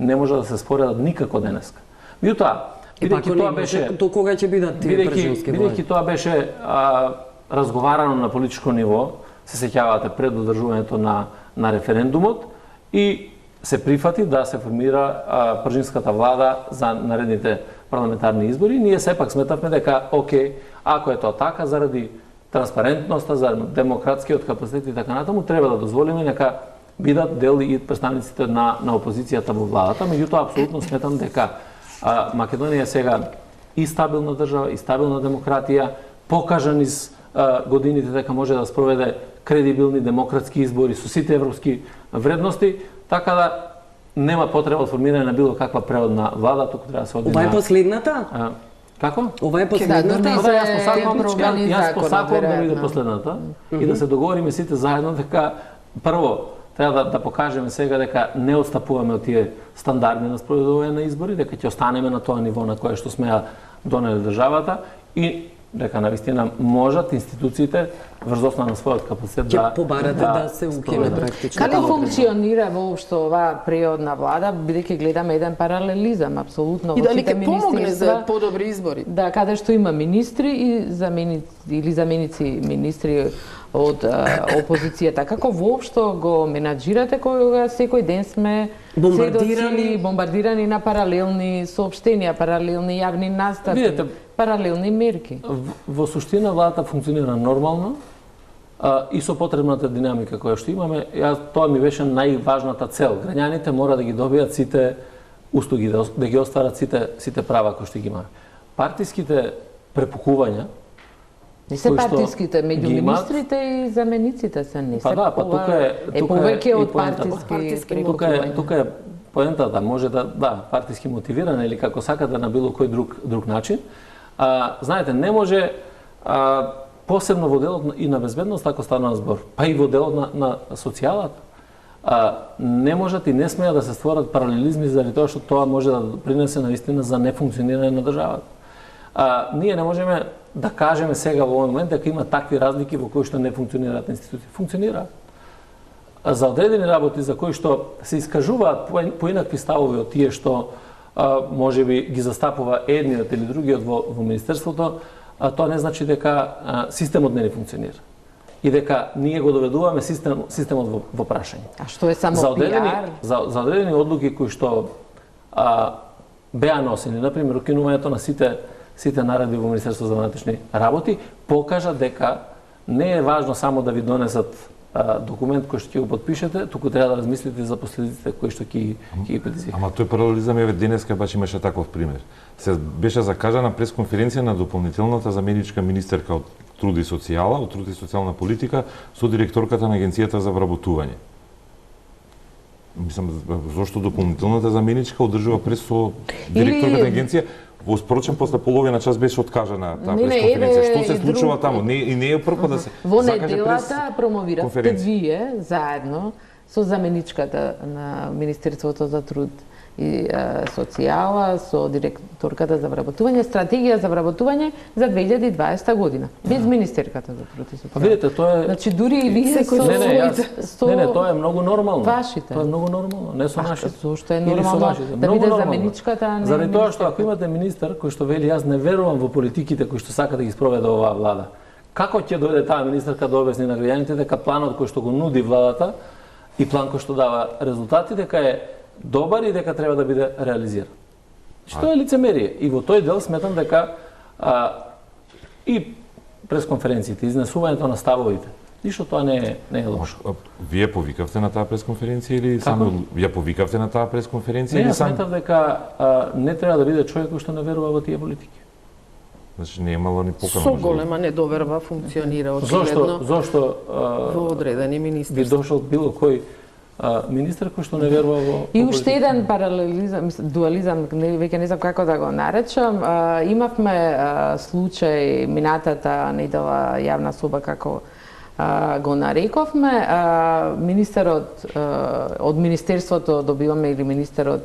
не може да се споредат никако денеска. Меѓутоа, бидејќи тоа беше до кога ќе бидат тие пржински влади? Бидејќи тоа беше разговарано на политичко ниво, се сеќавате пред одржувањето на референдумот, и се прифати да се формира пржинската влада за наредните парламентарни избори. Ние сепак сметавме дека, окей, ако е тоа така, заради транспарентноста, за демократскиот капацитет и така натаму, треба да дозволиме нека бидат дел и представниците на опозицијата во владата. Меѓутоа, апсолутно сметам дека Македонија е сега и стабилна држава, и стабилна демократија, покажа низ годините дека може да спроведе кредибилни демократски избори со сите европски вредности, така да нема потреба од формирање на било каква преводна влада, туку треба да се оди Ова е на... последната? Како? Ова е Да, последната? Јас посакувам да биде последната и да се договориме сите заедно дека прво треба да покажеме сега дека не отстапуваме од тие стандарди на спроведување на избори, дека ќе останеме на тоа ниво на кое што сме ја донеле државата, и дека навистина можат институциите врз основа на својот капацитет Ќе побарате да се укине практично. Како функционира воопшто оваа преодна влада, бидејќи гледаме еден паралелизам апсолутно И во дали сите ќе помогне за министерства? подобри избори? Да, каде што има министри и заменици министри од опозицијата. Како воопшто го менаџирате кога секој ден сме бомбардирани на паралелни соопштенија, паралелни јавни настапи, Видете, паралелни мерки? Во суштина владата функционира нормално и со потребната динамика која што имаме. Тоа ми беше најважната цел. Граѓаните мора да ги добијат сите услуги, да ги остварат сите права кои што ги имаме. Партиските препукувања Не се кои што партиските, меѓу ги имаат- министрите и замениците се не се. Па да, па тука е повеќе и од поентата. партиски Тука е поентата, може да партиски мотивирана или како сакате на било кој друг начин. Знаете, не може посебно во делот и на безбедност, ако станува збор, па и во делот на социјалата. Не можат и не смеат да се створат паралелизми заради тоа што тоа може да допринесе навистина за нефункционирање на државата. Ние не можеме да кажеме сега во овој момент дека има такви разлики во кои што не функционираат институции. Функционираат. За одредени работи за кои што се искажуваат поинакви ставови од тие што можеби ги застапува едниот или другиот во министерството, тоа не значи дека системот не функционира и дека ние го доведуваме системот во прашање. А што е само пиар? За одредени одлуки кои што беа носени, например, укинувањето на сите наредби во Министерството за внатрешни работи, покажа дека не е важно само да ви донесат документ кој што ќе го подпишете, туку треба да размислите за последиците кои што ќе ги предизвика. Ама тој паралелизам еве денеска баш имаше таков пример. Се беше закажана пресконференција на дополнителната заменичка министерка од труд и социјална политика со директорката на Агенцијата за вработување. Мислам, зошто дополнителната заменичка одржува прес со директорката на агенција? Впрочем, после половина час беше откажана таа пресконференција. Што се случува таму? И не е прво да се Во закаже неделата промовиравте конференција. вие заедно со заменичката на Министерството за труд и социјала, со директорката за вработување, стратегија за вработување за 2020 година, без министерката за труд и социјала. Видите, тоа е Значи дури и вие со Не, тоа е многу нормално. Вашите. Тоа е многу нормално, не со нашите. Зошто е Или со нормално вашите. да Многу биде нормално. заменичката, а не Заради тоа што министерката? ако имате министер кој што вели јас не верувам во политиките кои што сака да ги спроведе оваа влада, како ќе дојде таа министерка да обясни на граѓаните дека планот кој што го нуди владата и план кој што дава резултати дека е добар и дека треба да биде реализиран? Значи, тоа е лицемерие. И во тој дел сметам дека и пресконференциите, изнесувањето на ставовите, ништо тоа не е лошо. Вие повикавте на таа пресконференција или само ја повикавте на таа пресконференција Не, или јас сметав дека не треба да биде човек кој што не верува во тие политики. Значи не е имало ни покана. Со голема недоверба функционира очигледно Зошто во одредени би министри. дошол било кој министер кој што не верува во И во уште политика? еден паралелизам, дуализам, веќе не знам како да го наречам. Имавме случај минатата недела јавна соба како го нарековме. Министерот од министерството добиваме или министерот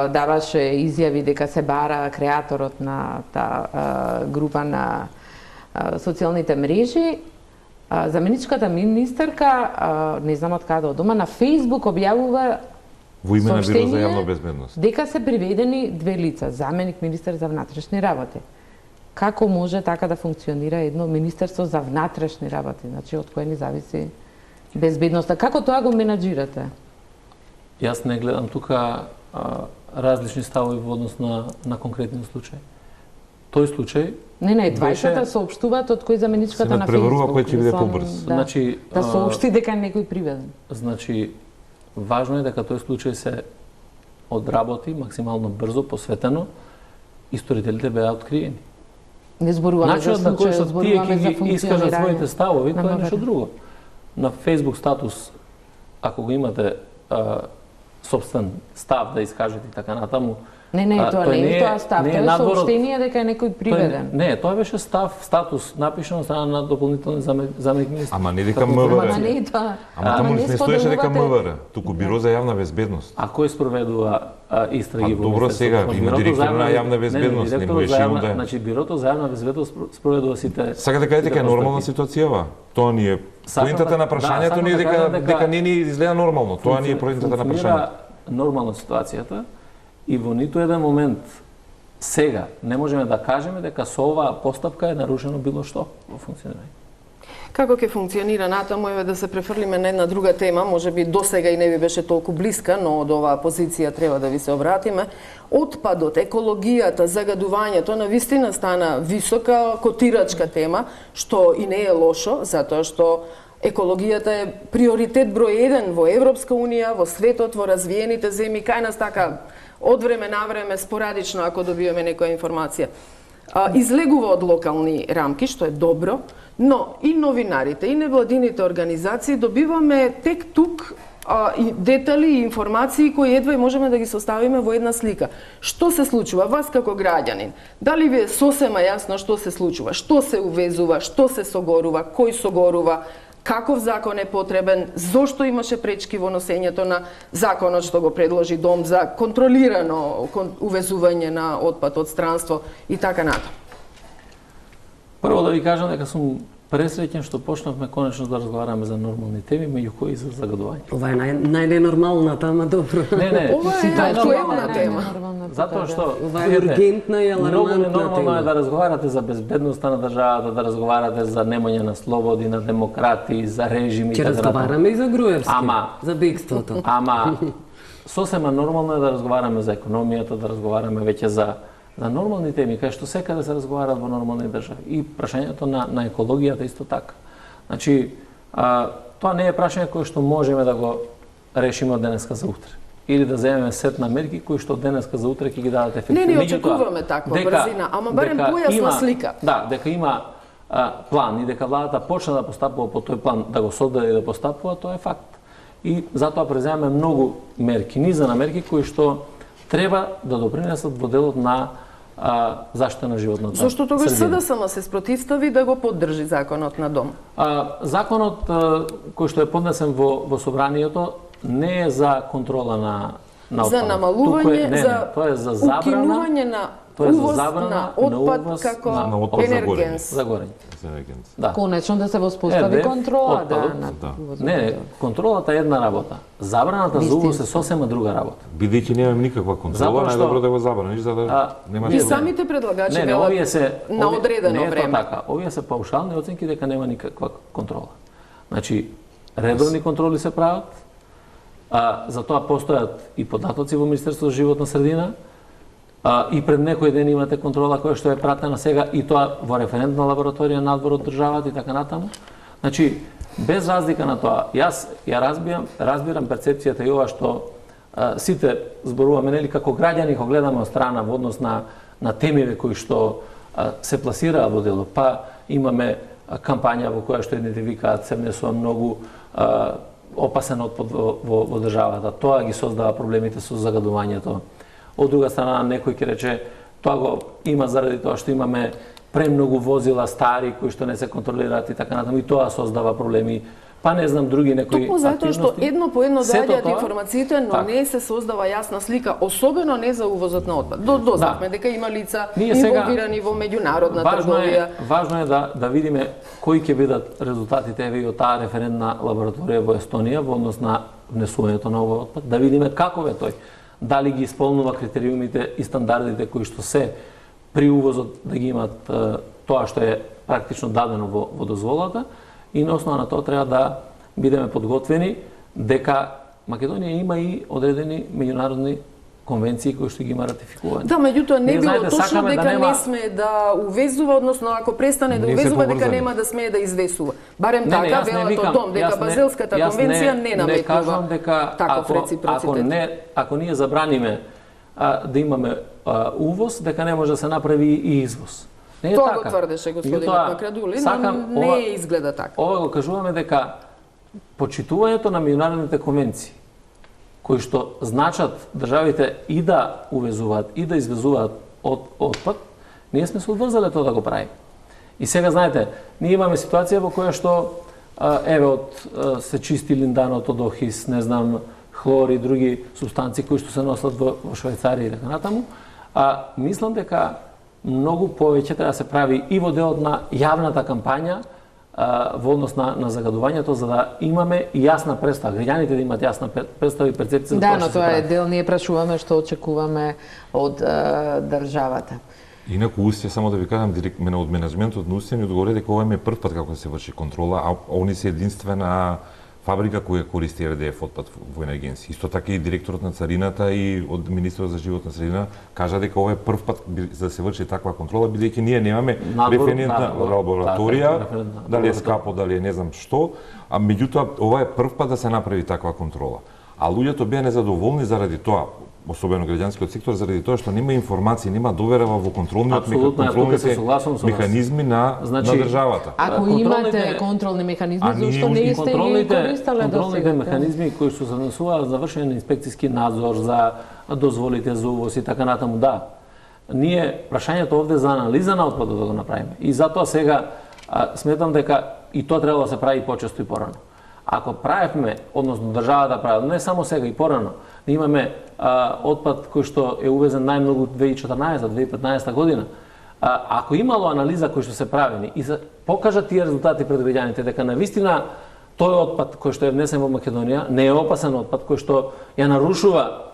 даваше изјави дека се бара креаторот на таа група на социјалните мрежи. Заменичката министерка, не знам од каде од дома, на Facebook објавува Во име на Бюро за соопштение јавна безбедност. дека се приведени две лица, заменик министер за внатрешни работи. Како може така да функционира едно министерство за внатрешни работи, значи од кое ни зависи безбедноста? Како тоа го менаџирате? Јас не гледам тука различни ставови во однос на конкретен случај. Тој случај Не, двајцата беше- соопштуваат од кој заменичката Се на надпреварува Facebook. кој ќе биде Мислам, побрз. Да, Значи, да соопшти дека е некој приведен. Значи, важно е дека тој случај се одработи максимално брзо, посветено, и сторителите беа откриени. Не зборуваме за Начинот на кој случај, што тие зборуваме за ќе ги искажат функционирање. своите ставови, на тоа е МВР. нешто друго. На Facebook статус, ако го имате собствен став да искажете и така натаму, Не, тоа тој не е тоа став, не тоа е надвор од- соопштение дека е некој приведен. Не, тоа беше статус напишан од страна на дополнителен заменик министр. Ама не дека Како МВР. Ама не е тоа. Ама таму не стоеше дека споделувате- МВР, туку Бюро за јавна безбедност. А кој спроведува истраги А, во добро, Министерството? сега, има Бирото директор за на јавна безбедност, не, не директорот можеше за и јавна- онда. Значи, Бирото за јавна безбедност спроведува сите... Сакате да кажете дека е нормална ситуација ова? Тоа ни е Сакам поентата да- на да, прашањето сакам ни е да кажам дека не ни изгледа нормално. Тоа ни е поентата на прашањето. Функционира нормално ситуацијата и во ниту еден момент сега не можеме да кажеме дека со оваа постапка е нарушено било што во функционирање. Како ќе функционира натаму, еве да се префрлиме на една друга тема, можеби досега и не ви беше толку блиска, но од оваа позиција треба да ви се обратиме. Отпадот, екологијата, загадувањето на вистина стана висока котирачка тема, што и не е лошо, затоа што екологијата е приоритет број 1 во Европска унија, во светот, во развиените земји, кај нас така од време на време спорадично ако добиваме некоја информација. Излегува од локални рамки, што е добро, но и новинарите, и невладините организации добиваме тек тук и детали и информации кои едва и можеме да ги составиме во една слика. Што се случува вас како граѓанин? Дали ви е сосема јасно што се случува? Што се увезува? Што се согорува? Кој согорува? Каков закон е потребен? Зошто имаше пречки во носењето на законот што го предложи Дом за контролирано увезување на отпад од странство и така натаму? Прво да ви кажам дека сум пресреќен што почнавме конечно да разговараме за нормални теми, меѓу кои за загадување. Ова е најненормалната, ама добро. Не, Ова е тоа актуелна тема. Затоа што Ова е видите, ургентна и многу алармантна ненормално тема. е да разговарате за безбедноста на државата, да разговарате за немање на слободи, на демократии, за режими и Ќе така натаму. разговараме и за Груевски, Ама- за бегството. Ама сосема нормално е да разговараме за економијата, да разговараме веќе за нормални теми, кај што секаде се разговарат во нормални држави. И прашањето на екологијата исто така. Значи, тоа не е прашање кое што можеме да го решиме од денеска за утре. Или да земеме сет на мерки кои што од денеска за утре ќе ги дадат ефекти. Не, не Меѓутоа, очекуваме таква брзина, ама барем дека појасна има- слика. Да, дека има план и дека владата почна да постапува по тој план, да го содаде и да постапува, тоа е факт. И затоа преземаме многу мерки, низа на мерки кои што треба да допринесат во делот на заштита на животната Зошто тогаш средина. СДСМ се спротивстави да го поддржи законот на Дом? Законот кој што е поднесен во собранието не е за контрола на За отпадот. намалување, Туку е, за тоа е за забрана, укинување на тоа е за увоз забрана на на отпад увоз како на отпад за горење. енергенс. за горење. За регенција. Да. Конечно да се воспостави ЕДФ, контрола отпадот, на да. увозот. Не, контролата е една работа. Забраната за увоз е сосема друга работа. Бидејќи немаме никаква контрола, Затоа што- најдобро да го забраниш за да нема И Не, самите предлагачи Не, велат овие се на одредено не е тоа време. така. Овие се паушални оценки дека нема никаква контрола. Значи, редовни контроли се прават, за тоа постојат и податоци во Министерството за животна средина, и пред некој ден имате контрола која што е пратена сега и тоа во референтна лабораторија надвор од државата и така натаму. Значи, без разлика на тоа, јас ја разбирам перцепцијата и ова што сите зборуваме, нели, како граѓани го гледаме од страна во однос на темиве кои што се пласираат во дело. Па имаме кампања во која што едните викаат се внесува многу опасен отпад во државата. Тоа ги создава проблемите со загадувањето. Од друга страна, некој ќе рече, тоа го има заради тоа што имаме премногу возила стари кои што не се контролираат и така натаму, и тоа создава проблеми. Па не знам други некои Токму затоа што едно по едно доаѓаат тоа, информациите, но не се создава јасна слика, особено не за увозот на отпад. Дознавме дека има лица инволвирани во меѓународна трговија. Важно е да видиме кои ќе бидат резултатите еве од таа референтна лабораторија во Естонија во однос на внесувањето на овој отпад, да видиме каков е тој. Дали ги исполнува критериумите и стандардите кои што се при увозот да ги имат тоа што е практично дадено во дозволата, и на основа на тоа треба да бидеме подготвени дека Македонија има и одредени меѓународни конвенции кои што ги има ратификувани. Да, меѓутоа не било точно дека нема... не смее да увезува, односно ако престане да увезува, дека нема да смее да извесува. Барем така велат од дом, дека Базелската конвенција не наметнува таков реципроцитет. Ако ние забраниме да имаме увоз, дека не може да се направи и извоз. Не е тоа така. Го тврдеше господин Макрадули, но не изгледа така. Ова го кажуваме дека почитувањето на меѓународните конвенции кои што значат државите и да увезуваат и да извезуваат отпад, ние сме се одврзале тоа да го правиме. И сега знаете, ние имаме ситуација во која што еве се чисти линданот од охис, не знам, хлор и други субстанции кои што се носат во Швајцарија и така натаму, мислам дека многу повеќе треба да се прави и во делот на јавната кампања во однос на загадувањето, за да имаме јасна представа, граѓаните да имат јасна представа и перцепција за тоа што се прави. Да, но тоа е дел, ние прашуваме што очекуваме од државата. Инаку Устија, само да ви кажам, од менеджментот на Устија ми одговори дека ова е прв пат како се врши контрола, а они се единствена фабрика која користи РДФ отпад во агенција. Исто така и директорот на царината и од министерот за животна средина кажа дека ова е прв пат за да се врши таква контрола, бидејќи ние немаме референтна лабораторија, дали е скапо, дали е не знам што, а меѓутоа ова е прв пат да се направи таква контрола. А луѓето беа незадоволни заради тоа, особено граѓанскиот сектор, заради тоа што нема информации, нема доверба во контролните механизми на државата. Ако имате контролни механизми, зашто не сте ги користеле до сега? Контролните механизми кои што се внесуваат за вршење на инспекцијски надзор, за дозволите за увоз и така натаму, да. Ние прашањето овде за анализа на отпадот да го направиме. И затоа сега сметам дека и тоа треба да се прави почесто и порано. Ако правевме, односно државата прави, не само сега и порано, имаме отпад кој што е увезен најмногу 2014-2015 година. Ако имало анализа кои што се правени и покажат тие резултати пред граѓаните дека навистина тој отпад кој што е внесен во Македонија не е опасен отпад кој што ја нарушува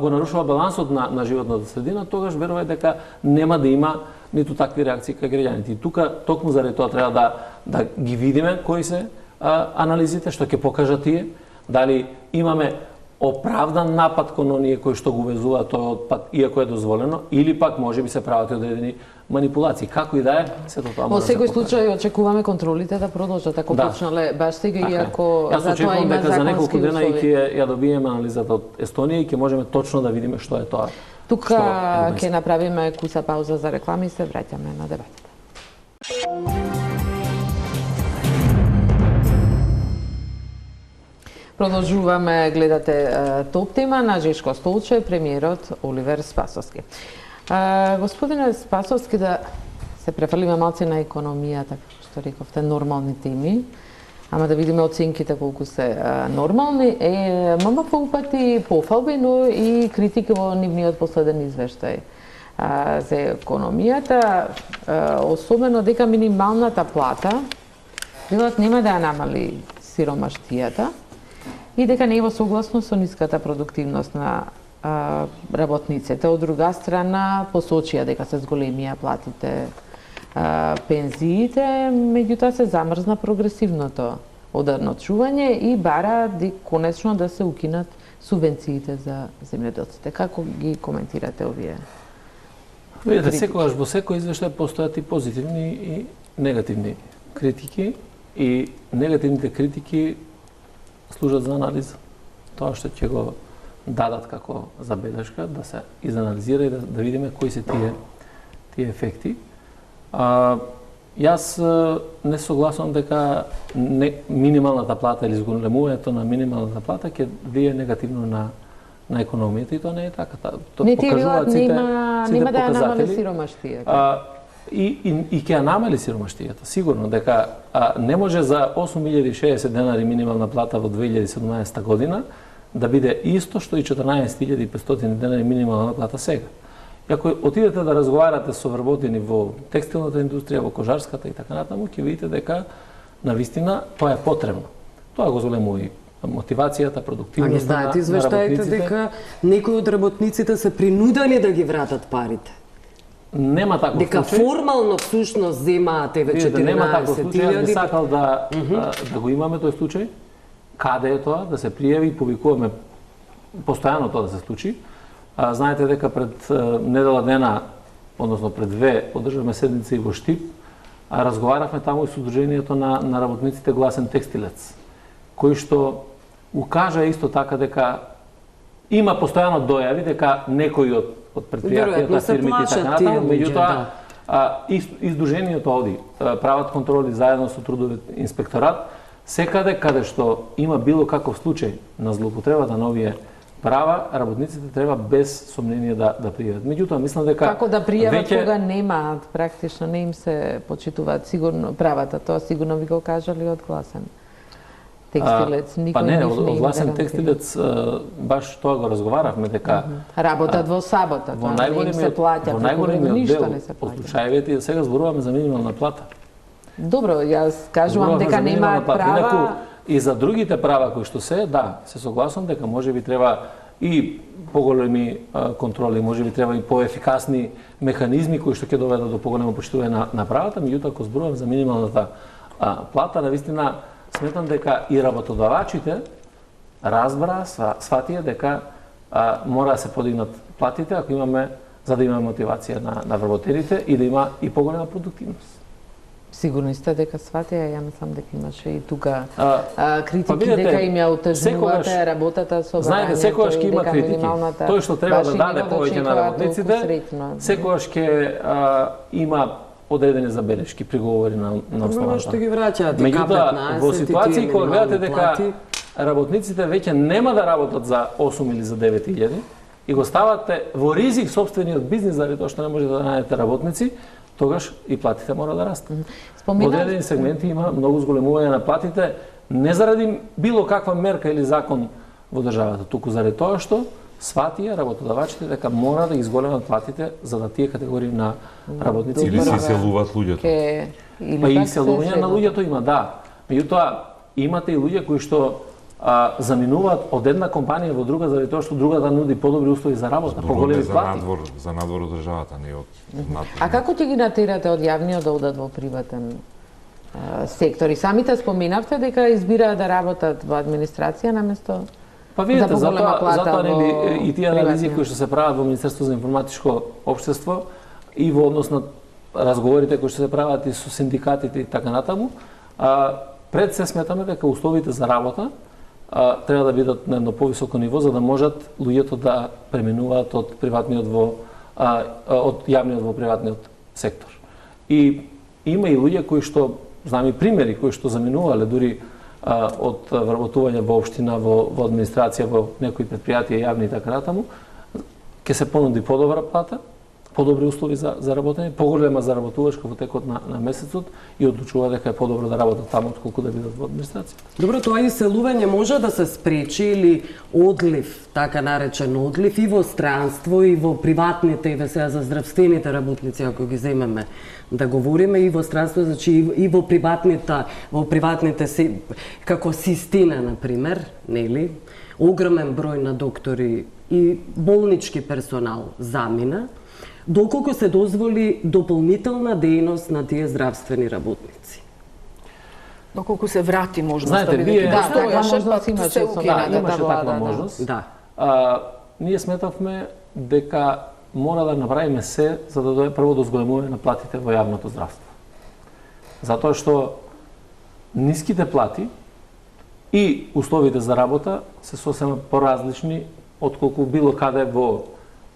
го нарушува балансот на животната средина, тогаш верувам дека нема да има ниту такви реакции кај граѓаните. И тука токму заради тоа треба да ги видиме кои се анализите што ќе покажат тие, дали имаме оправдан напад кон оние кои што го увезуваат тој отпад, иако е дозволено, или пак може би се прават одредени манипулации. Како и да е, сето тоа може да се покаже. Во секој случај очекуваме контролите да продолжат, ако почнале баш сега, иако за тоа има законски услови. Јас очекувам дека за неколку дена и ќе ја добиеме анализата од Естонија и ќе можеме точно да видиме што е тоа. Тука ќе направиме куса пауза за реклами и се враќаме на дебатата. Продолжуваме, гледате Топ тема на Жешко Столче, премиерот Оливер Спасовски. Господине Спасовски, да се префрлиме малце на економијата, како што рековте, нормални теми, ама да видиме оценките колку се нормални. Мама поупати пофалби, но и критики во нивниот последен извештај за економијата, особено дека минималната плата нема да ја намали сиромаштијата, и дека не е во согласност со ниската продуктивност на работниците. Од друга страна, посочија дека се зголемија платите, пензиите, меѓутоа се замрзна прогресивното одредночување и бара конечно да се укинат субвенциите за земјоделците. Како ги коментирате овие? Видете, секогаш во секој извештај постојат и позитивни и негативни критики, и негативните критики служат за анализа. Тоа што ќе го дадат како забелешка, да се изанализира и да видиме кои се тие ефекти. Јас не согласувам дека минималната плата или зголемувањето на минималната плата ќе влие негативно на економијата, и тоа не е така. Не ти велат нема да ја намали сиромаштијата. И ќе ја намали сиромаштијата, сигурно, дека не може за 8.060 денари минимална плата во 2017 година да биде исто што и 14.500 денари минимална плата сега. И ако отидете да разговарате со вработени во текстилната индустрија, во кожарската и така натаму, ќе видите дека навистина тоа е потребно. Тоа го зголемува и мотивацијата, продуктивноста на работниците. Извештаите дека некои од работниците се принудени да ги вратат парите. Нема таков дека случај. Дека формално всушност земаат еве 14.000. Нема таков случај. Јас би сакал да го имаме тој случај. Каде е тоа? Да се пријави и повикуваме постојано тоа да се случи. Знаете дека пред недела дена, односно пред две, одржавме седница и во Штип, разговаравме таму и со Удруженијето на работниците Гласен текстилец, кој што укажа исто така дека има постојано дојави дека некои од предпријатијата, фирмите и така натаму, меѓутоа Издруженијето овди прават контроли заедно со трудовиот инспекторат, секаде каде што има било каков случај на злоупотребата на овие права, работниците треба без сомнение да пријават. Меѓутоа, мислам дека како да пријават кога немаат, практично не им се почитуваат сигурно правата, тоа сигурно ви го кажали од Гласен текстилец, никој па не, не од Гласен текстилец баш тоа го разговаравме дека работат во сабота, тоа не им се плаќа, во најголемиот ништо дел не се од плаќа. случаевите сега зборуваме за минимална плата. Добро, јас кажувам дека немаат права. Инаку, и за другите права кои што се, да, се согласувам дека можеби треба и поголеми контроли, можеби треба и поефикасни механизми кои што ќе доведат до поголемо почитување на правата, меѓутоа ако зборувам за минималната плата, навистина сметам дека и работодавачите разбра, сватија дека мора да се подигнат платите ако имаме, за да имаме мотивација на вработените и да има и поголема продуктивност. Сигурно сте дека сватија, ја мислам дека имаше и тука критики видите, дека им ја отежнувате работата со знаете, секогаш ќе има критики. Тој што треба да даде повеќе на работниците, секогаш ќе има одредени забелешки, приговори на основата. Што ги враќаат и К15, во ситуации кога гледате дека работниците веќе нема да работат за 8 или за 9.000 и го ставате во ризик сопствениот бизнис заради тоа што не можете да најдете работници, тогаш и платите мора да растат. Во одредени сегменти има многу зголемување на платите, не заради било каква мерка или закон во државата, туку заради тоа што сватија работодавачите дека мора да ги зголемат платите за да тие категории на работници или се иселуваат луѓето. Па и иселување на луѓето има, да. Меѓутоа имате и луѓе кои што заминуваат од една компанија во друга заради тоа што другата нуди подобри услови за работа, поголеми плати. За надвор од државата, не од надвор. А како ќе ги натерате од јавниот да одат во приватен сектор? И самите споменавте дека избираат да работат во администрација наместо па видите, за поголема плата затоа во и тие анализи кои што се прават во Министерство за информатичко општество и во однос на разговорите кои што се прават и со синдикатите и така натаму, пред се сметаме дека условите за работа треба да бидат на едно повисоко ниво за да можат луѓето да преминуваат од приватниот од јавниот во приватниот сектор. И има и луѓе кои што знам и примери кои што заминувале дури од вработување во општина, во администрација, во некои предпријатија јавни и така натаму, ќе се понуди подобра плата, подобри услови за работење, поголема заработувачка во текот на месецот и одлучува дека е подобро да работат таму отколку да бидат во администрацијата. Добро, тоа иселување може да се спречи или одлив, така наречен одлив и во странство и во приватните, еве сега за здравствените работници ако ги земеме да говориме и во странство, значи и во приватните како Систина на пример, нели? Огромен број на доктори и болнички персонал замина. Доколку се дозволи дополнителна дејност на тие здравствени работници? Доколку се врати можноста, знаете, вие постојаше, можност па имаше се со укина. имаше таква можност. Да. ние сметавме дека мора да направиме се за да дое прво до зголемување на платите во јавното здравство. Затоа што ниските плати и условите за работа се сосема поразлични отколку било каде во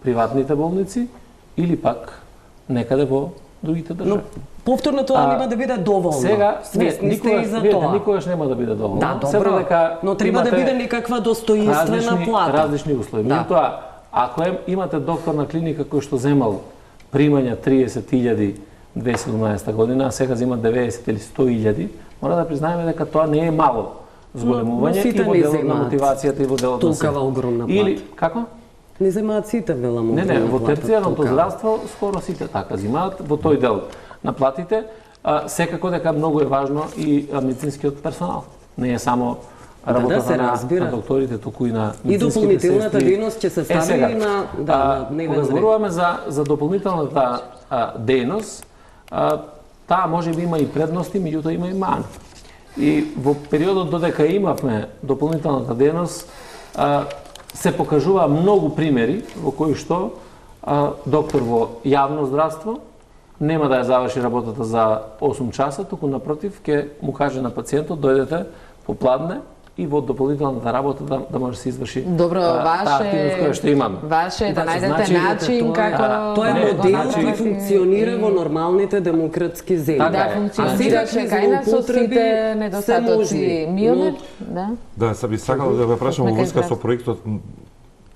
приватните болници или пак некаде во другите држави. Повторно тоа нема да биде доволно. Сега, свесни сте и за тоа. Никогаш нема да биде доволно. Да, добро, но треба да биде некаква достоинствена плата. Различни услови. Да. Меѓутоа, ако имате доктор на клиника кој што земал примања 30.000 2017 година, а сега зема 90 или 100.000, мора да признаеме дека тоа не е мало зголемување и во делот на мотивацијата и во делот на толкова огромна плата. Или како? Не земаат сите велам огромна Не, во плата, терцијарното толкова. здравство скоро сите така земаат во тој дел на платите. Секако дека многу е важно и медицинскиот персонал. Не е само работата се разбира. на докторите, туку и на И медицинските дополнителната сестри. дейност ќе се стави на дневен Кога ред. зборуваме за дополнителната дејност, таа може би има и предности, меѓутоа има и мани. И во периодот додека имавме дополнителната дејност, се покажува многу примери во кои што доктор во јавно здравство нема да ја заврши работата за 8 часа, туку напротив ќе му каже на пациентот дојдете попладне и во дополнителната работа да може да се изврши Добро, таа активност која што имаме. Ваше е да најдете значи, начин како... Тоа е Не, модел значи- кој функционира во нормалните демократски земји. Така Да, е. функционираше кај нас со сите недостатоци. Милнер? Да. Да, се би сакал да ве прашам во Нека врска со изрази. проектот,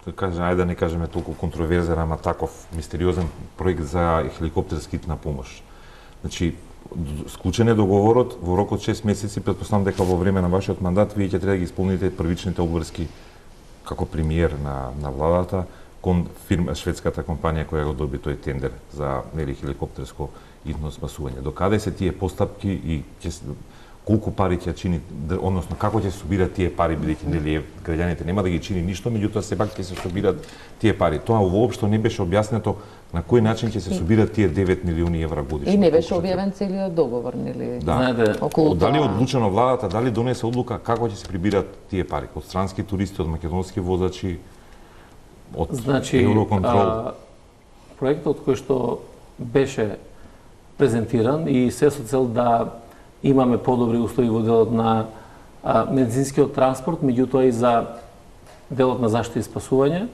ајде да не кажеме толку контроверзен, ама таков мистериозен проект за хеликоптерски на помош. Значи, склучен е договорот во рок од 6 месеци, претпоставам дека во време на вашиот мандат вие ќе треба да ги исполните првичните обврски како премиер на владата кон шведската компанија која го доби тој тендер за хеликоптерско идно спасување. Докаде се тие постапки и колку пари ќе чини, односно како ќе се собират тие пари, бидејќи граѓаните нема да ги чини ништо, меѓутоа сепак ќе се собират тие пари. Тоа воопшто не беше објаснето на кој начин ќе се собират тие 9 милиони евра годишно. И не беше објавен целиот договор, нели? Да. Знаете, Околу Дали тоа. одлучено владата, дали донесе одлука како ќе се прибират тие пари од странски туристи, од македонски возачи, од Значи, Евроконтрол? проектот кој што беше презентиран и се со цел да имаме подобри услови во делот на медицинскиот транспорт, меѓутоа и за делот на заштита и спасување,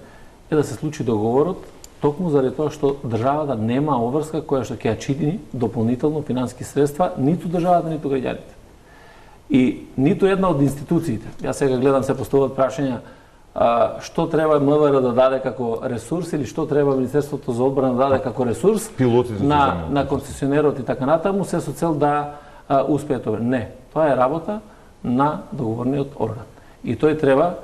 е да се случи договорот токму заради тоа што државата нема обврска која што ќе ја чини дополнително финански средства ниту државата, ниту граѓаните. И ниту една од институциите, јас сега гледам се поставуваат прашања што треба МВР да даде како ресурс или што треба Министерството за одбрана да даде како ресурс Пилотите на концесионерот и така натаму, се со цел да успее тоа. Не, тоа е работа на договорниот орган. И тој треба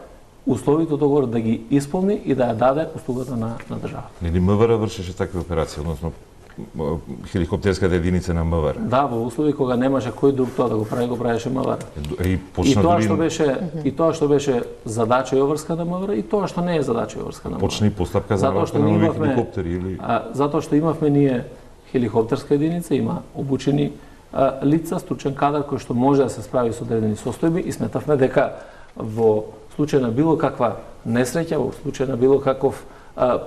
условите од договорот да ги исполни и да ја даде услугата на државата. Нели МВР вршеше такви операции, односно хеликоптерската единица на МВР. Да, во услови кога немаше кој друг тоа да го прави, го правеше МВР. И И почна тоа дури што беше задача и обврска на МВР и тоа што не е задача и обврска на МВР. почна и постапка за Затоа што работа на нови имавме- хеликоптери или Затоа што имавме ние хеликоптерска единица, има обучени лица, стручен кадар кој што може да се справи со одредени состојби и сметавме дека во случај на било каква несреќа, во случај на било каков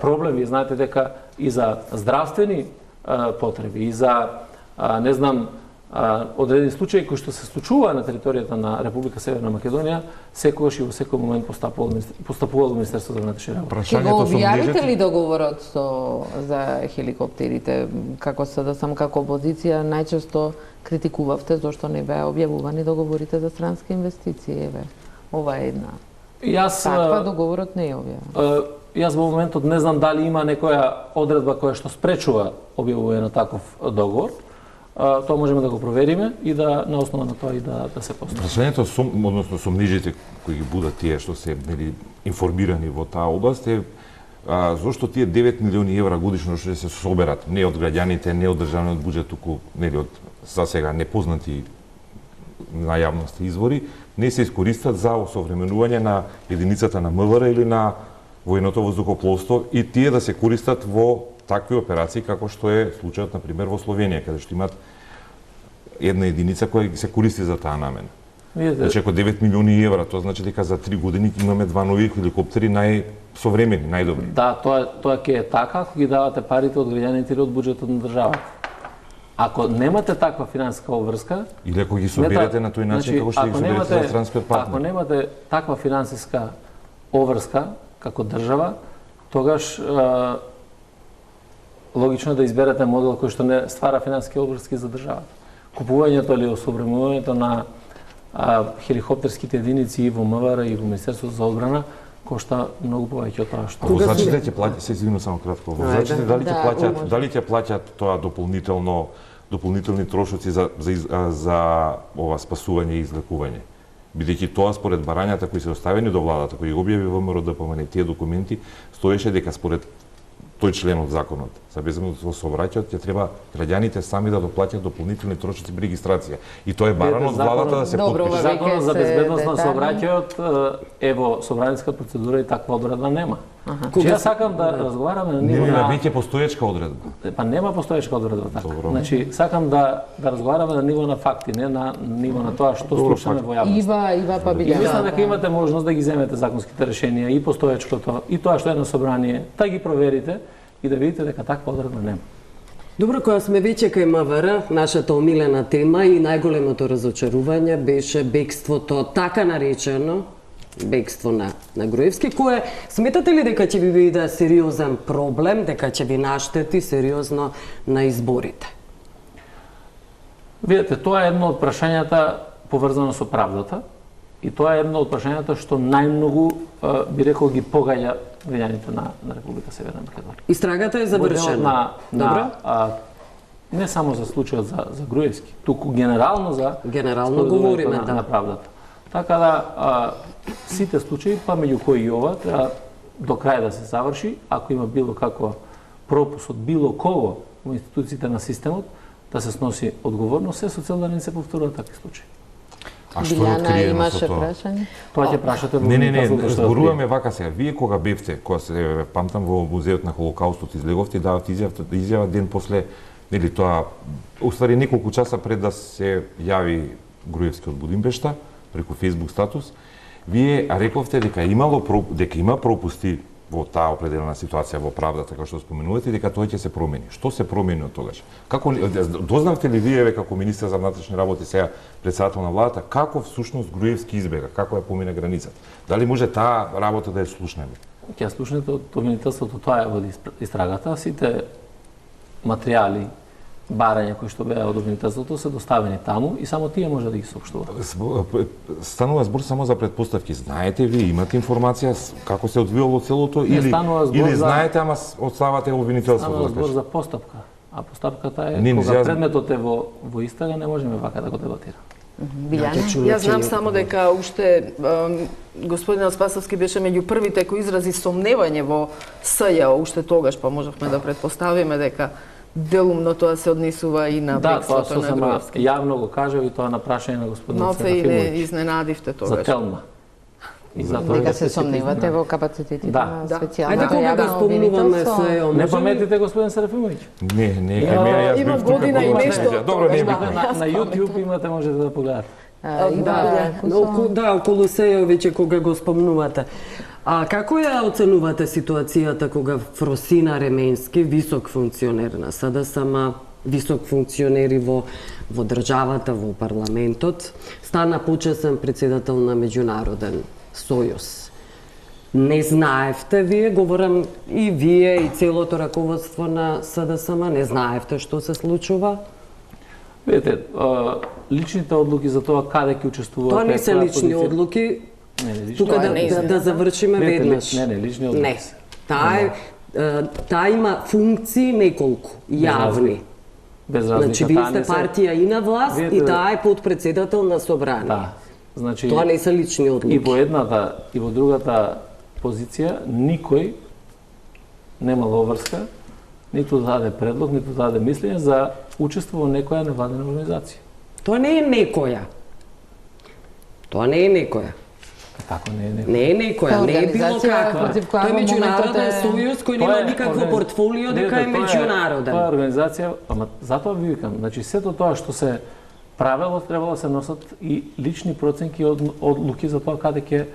проблем, вие знаете дека и за здравствени потреби, и за не знам одредени случаи кои што се случува на територијата на Република Северна Македонија, секогаш и во секој момент постапувало Министерството за внатрешни работи. Ќе го прашањето со објавите мрежите ли договорот за хеликоптерите? Како СДСМ, како опозиција, најчесто критикувавте зашто не беа објавувани договорите за странски инвестиции. Еве, ова е една. Јас Таква договорот не е објавен. Јас во моментот не знам дали има некоја одредба која што спречува објавување на таков договор. Тоа можеме да го провериме и да на основа на тоа и да се постапи. Прашањето односно сомнижите кои ги будат тие што се информирани во таа област е зошто тие 9 милиони евра годишно што се соберат не од граѓаните, не од државниот буџет, туку од за сега непознати на јавност извори, не се искористат за осовременување на единицата на МВР или на војното воздухопловство и тие да се користат во такви операции како што е случајот на пример во Словенија, каде што имат една единица која се користи за таа намена. Видите, Значи, ако 9 милиони евра, тоа значи дека за 3 години имаме 2 нови хеликоптери најсовремени, најдобри. да, тоа ќе е така ако ги давате парите од граѓаните или од буџетот на државата. Ако немате таква финансиска обврска, Или ако ги соберете на тој начин како што ги соберете за трансфер ако партнер. немате таква финансиска обврска како држава, тогаш логично е да изберете модел кој што не ствара финансиски обврски за државата. Купувањето или осовремувањето на хеликоптерските единици и во МВР и во Министерството за одбрана кошта многу повеќе од тоа што... Возачите ќе плаќаат, се извинувам само кратко. Возачите дали ќе плаќаат тоа дополнителни трошоци за ова спасување и излекување? Бидејќи тоа според барањата кои се оставени до владата, кои објави ВМРО ДПМН тие документи, стоеше дека според тој член од законот за безбедност во сообраќајот ќе треба граѓаните сами да доплатат дополнителни трошоци при регистрација. И тоа е барано од владата да се потпише. Законот за безбедност на сообраќајот е во собраниска процедура и таква одредба нема. Ја сакам да разговараме на ниво Нема на... веќе постоечка одредба. Па нема постоечка одредба така. Добро. Значи, сакам да разговараме на ниво на факти, не на ниво на тоа што слушаме во јавност. Ива И Пабилјан. мислам дека имате можност да ги земете законските решенија и постоечкото, и тоа што е на собрание, да ги проверите и да видите дека таква одредба нема. Добро, кога сме веќе кај МВР, нашата омилена тема и најголемото разочарување беше бегството, така наречено, бегство на Груевски, кое сметате ли дека ќе ви биде сериозен проблем, дека ќе ви наштети сериозно на изборите? Видете, тоа е едно од прашањата поврзано со правдата и тоа е едно од прашањата што најмногу, би рекол, ги погаѓа граѓаните на Република Северна Македонија. Истрагата е завршена. Добро? Не само за случајот за Груевски, туку генерално за Генерално говориме, на правдата. Така да, сите случаи, па меѓу кои и ова, треба до крај да се заврши, ако има било каква пропуск од било кого во институциите на системот, да се сноси одговорност, се со цел да не се повторуваат такви случаи. А што е Билјана откриено имаше со тоа? прашање? Тоа ќе прашате во Не, Министерството што е зборуваме вака сега. Вие кога бевте, кога се памтам во музеот на Холокаустот излеговте, давате изјава ден после, нели тоа, уствари неколку часа пред да се јави Груевски од Будимпешта преку Facebook статус, вие рековте дека има пропусти во таа определена ситуација во правдата, како што споменувате, дека тоа ќе се промени. Што се промени од тогаш? Како дознавте ли вие како министер за внатрешни работи, сега председател на владата, како всушност Груевски избега, како ја помине границата? Дали може таа работа да ја слушнеме? Ќе слушнете од обвинителството, тоа е во истрагата, сите материјали, барања кои што беа од обвинителството се доставени таму и само тие може да ги соопштуваат. Станува збор само за предпоставки. Знаете ви, имате информација како се одвиело целото или знаете, ама оставате обвинителството? Станува збор за постапка, а постапката е Не, кога предметот е во истрага, не можеме вака да го дебатираме. Билјана? Јас знам само дека уште господинот Спасовски беше меѓу првите кои изрази сомневање во СЈО, уште тогаш па можевме да предпоставиме дека делумно тоа се однесува и на бегството на Груевски. Јавно го кажав и тоа на прашање на господинот Малце и не Серафимовиќ изненадивте за тогаш. Телма. И затоа Дека дека се сомневате во капацитетите Да. на Да. специјалното Ајде кога да јавно спомнуваме обвинителство. СЈО, Не може ли? паметите господин Серафимовиќ? Не, јас има бев тука година и кога нешто се- од Добро, не е тогаш, битно. На YouTube имате, можете да погледате. Околу СЈО веќе кога го спомнувате. А како ја оценувате ситуацијата кога Фросина Ременски, висок функционер на СДСМ, висок функционери во државата, во парламентот, стана почесен председател на меѓународен сојуз? Не знаевте вие, говорам и вие и целото раководство на СДСМ, не знаевте што се случува? Видите, личните одлуки за тоа каде ќе учествуваат... Тоа не се лични одлуки, Не, лични тука одлуки. да завршиме Видите, веднаш. Не, лични одлуки. Не. Таа има функции неколку, јавни. Без разлика. Значи, вие таа сте не се- партија и на власт и Видите, таа е подпредседател на собрание. Да. Значи, Тоа не се лични одлуки. и во едната и во другата позиција никој немал обврска, ниту даде предлог, ниту даде мислење за учество во некоја невладена организација. Тоа не е некоја. Тоа не е некоја. Така не е некој. Не е некоја, не е било Организација каква. против која Тоа е во моментот меѓународен е- сојуз кој нема никакво портфолио дека е Тоа е меѓународен. организација, ама затоа ви викам, значи сето тоа што се правило требало да се носат и лични проценки од одлуки за тоа каде ќе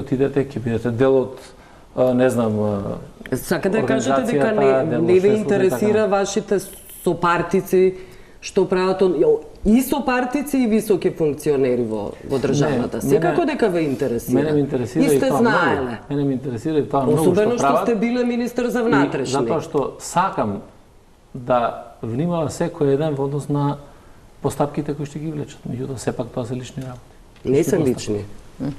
отидете, ќе бидете дел од не знам, Сака да кажете дека не ве интересира вашите сопартици што прават и сопартици и високи функционери во државата. Секако дека ве интересира. Мене ме интересира и тоа многу. Мене ме интересира и тоа многу што прават. Особено што сте биле министер за внатрешни. Затоа што сакам да внимава секој еден во однос на постапките кои ќе ги влечат. Меѓутоа сепак тоа се лични работи. Не се лични.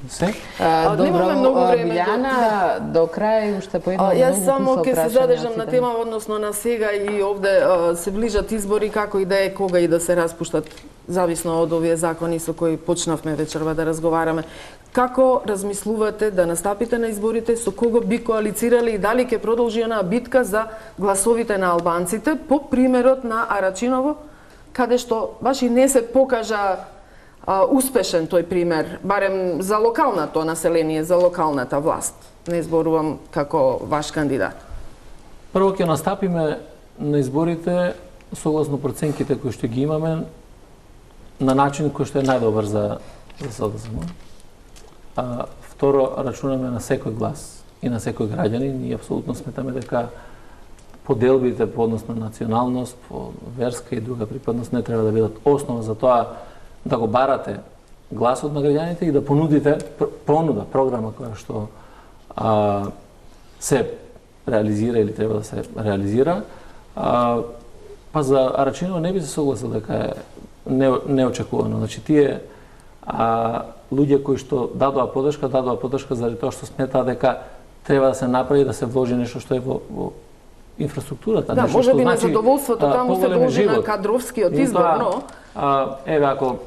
Се? Немаме многу време. Билјана, до крај уште по едно Јас многу само куса ќе се прашања задржам на сите. тема односно на сега и овде се ближат избори, како и да е, кога и да се распуштат, зависно од овие закони со кои почнавме вечерва да разговараме. Како размислувате да настапите на изборите, со кого би коалицирали и дали ќе продолжи онаа битка за гласовите на албанците по примерот на Арачиново, каде што баш и не се покажа успешен тој пример, барем за локалното население, за локалната власт. Не зборувам како ваш кандидат. Прво ќе настапиме на изборите согласно проценките кои што ги имаме на начин кој што е најдобар за СДСМ. Второ, рачунаме на секој глас и на секој граѓанин и апсолутно сметаме дека поделбите по однос на националност, по верска и друга припадност не треба да бидат основа за тоа да го барате гласот на граѓаните и да понудите програма која што се реализира или треба да се реализира. Па за Арачиново не би се согласил дека е неочекувано. Значи тие луѓе кои што дадоа поддршка заради тоа што сметаа дека треба да се направи, да се вложи нешто што е во инфраструктурата. Да, може би на задоволството таму се должи на кадровскиот избор, но еве ако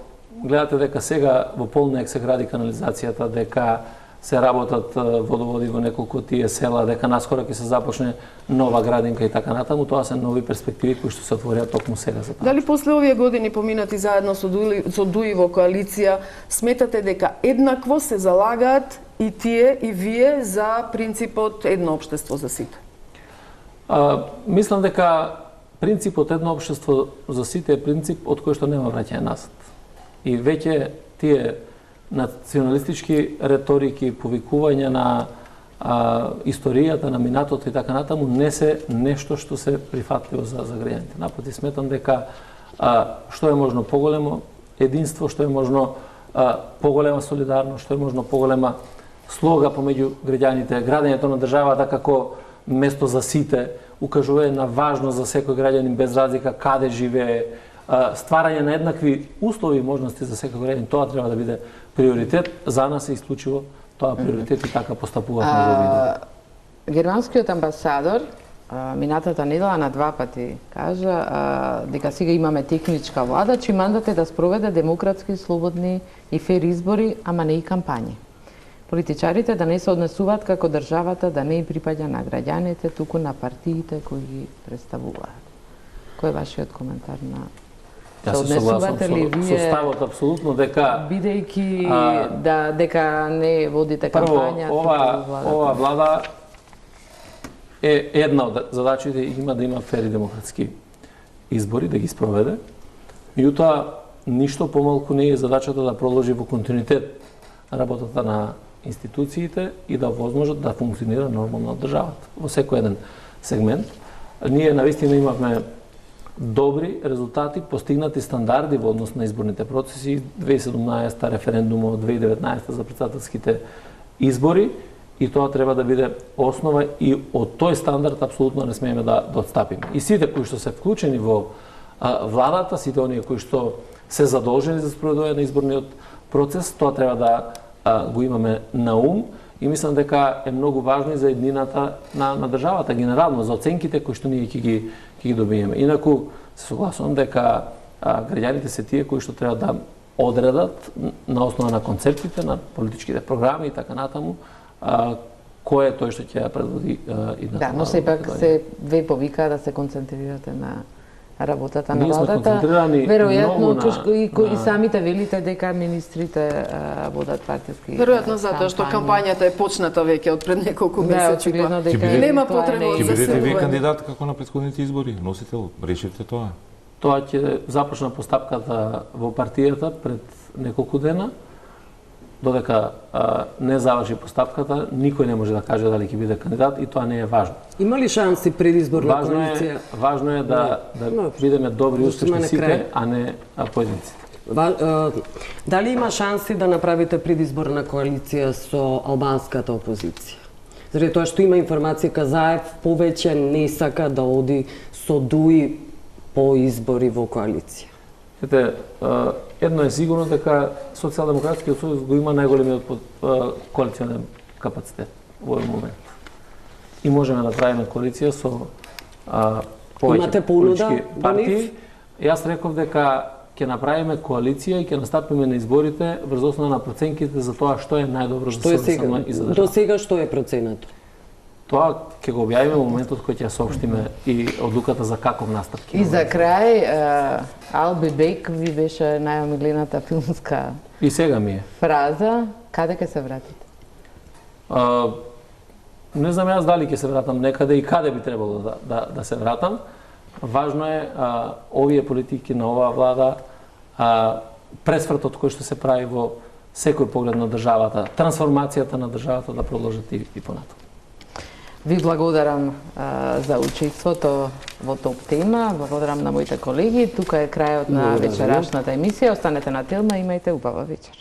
гледате дека сега во Полнеек се гради канализацијата, дека се работат водоводи во неколку тие села, дека наскоро ќе се започне нова градинка и така натаму, тоа се нови перспективи кои што се отворија токму сега за тоа. Дали после овие години поминати заедно со ДУИ во коалиција, сметате дека еднакво се залагаат и тие и вие за принципот едно општество за сите? Мислам дека принципот едно општество за сите е принцип од кој што нема враќање назад. И веќе тие националистички реторики, повикувања на историјата, на минатото и така натаму не се нешто што се прифатливо за граѓаните. Напротив, сметам дека што е можно поголемо единство, што е можно поголема солидарност, што е можно поголема слога помеѓу граѓаните, градењето на државата како место за сите, укажува на важност за секој граѓанин без разлика каде живее, стварање на еднакви услови и можности за секој граѓанин, тоа треба да биде приоритет. За нас е исклучиво тоа приоритет и така постапувавме во видео. Германскиот амбасадор минатата недела на 2 пати кажа дека сега имаме техничка влада, чиј мандат е да спроведе демократски, слободни и фер избори, ама не и кампањи. Политичарите да не се однесуваат како државата да не им припаѓа на граѓаните, туку на партиите кои ги представуваат. Кој е вашиот коментар на Јас се согласувам со ставот апсолутно дека бидејќи дека не водите кампања. Ова влада е една од задачите има да има фер и демократски избори, да ги спроведе. Меѓутоа, ништо помалку не е задачата да продолжи во континуитет работата на институциите и да возможат да функционира нормално државата во секој еден сегмент. Ние навистина имавме добри резултати, постигнати стандарди во однос на изборните процеси, 2017 референдумот, 2019 за претседателските избори, и тоа треба да биде основа и од тој стандард апсолутно не смееме да отстапиме. И сите кои што се вклучени во владата, сите оние кои што се задолжени за спроведување на изборниот процес, тоа треба да го имаме на ум и мислам дека е многу важно и за еднината на државата генерално, за оценките кои што ние ќе ги добиеме. Инаку се согласувам дека граѓаните се тие кои што треба да одредат на основа на концептите, на политичките програми и така натаму, кој е тој што ќе ја предводи идната. Да, но сепак се ве повика да се концентрирате на работата на владата. Веројатно и самите велите дека министрите водат партиски. Веројатно затоа што кампањата е почната веќе од пред неколку месеци. Очигледно дека нема потреба Ќе за бидете вие се. кандидат како на претходните избори, носител, решите тоа. Тоа ќе започна постапката во партијата пред неколку дена. Додека не заврши постапката, никој не може да каже дали ќе биде кандидат и тоа не е важно. Има ли шанси предизборна коалиција? Важно е да бидеме добри и успешни сите, а не поединците. Дали има шанси да направите предизборна коалиција со албанската опозиција? Заради тоа што има информација Казаев повеќе не сака да оди со ДУИ по избори во коалиција. Ете, едно е сигурно дека Социјалдемократскиот сојуз го има најголемиот коалиционен капацитет во овој момент. И можеме да правиме коалиција со повеќе политички партии. Јас реков дека ќе направиме коалиција и ќе настапиме на изборите врз основа на проценките за тоа што е најдобро за собствено и за држава. До сега што е проценато? Тоа ќе го објавиме во моментот кој ќе соопштиме и одлуката за каков настап ќе. И за крај, I'll be back ви беше најомилената филмска И сега ми е. фраза. Каде ќе се вратите? Не знам јас дали ќе се вратам некаде и каде би требало да се вратам. Важно е овие политики на оваа влада, пресвртот кој што се прави во секој поглед на државата, трансформацијата на државата да продолжат и понатаму. Ви благодарам за учеството во топ тема. Благодарам на моите колеги. Тука е крајот на вечерашната емисија. Останете на Телма, имајте убава вечер.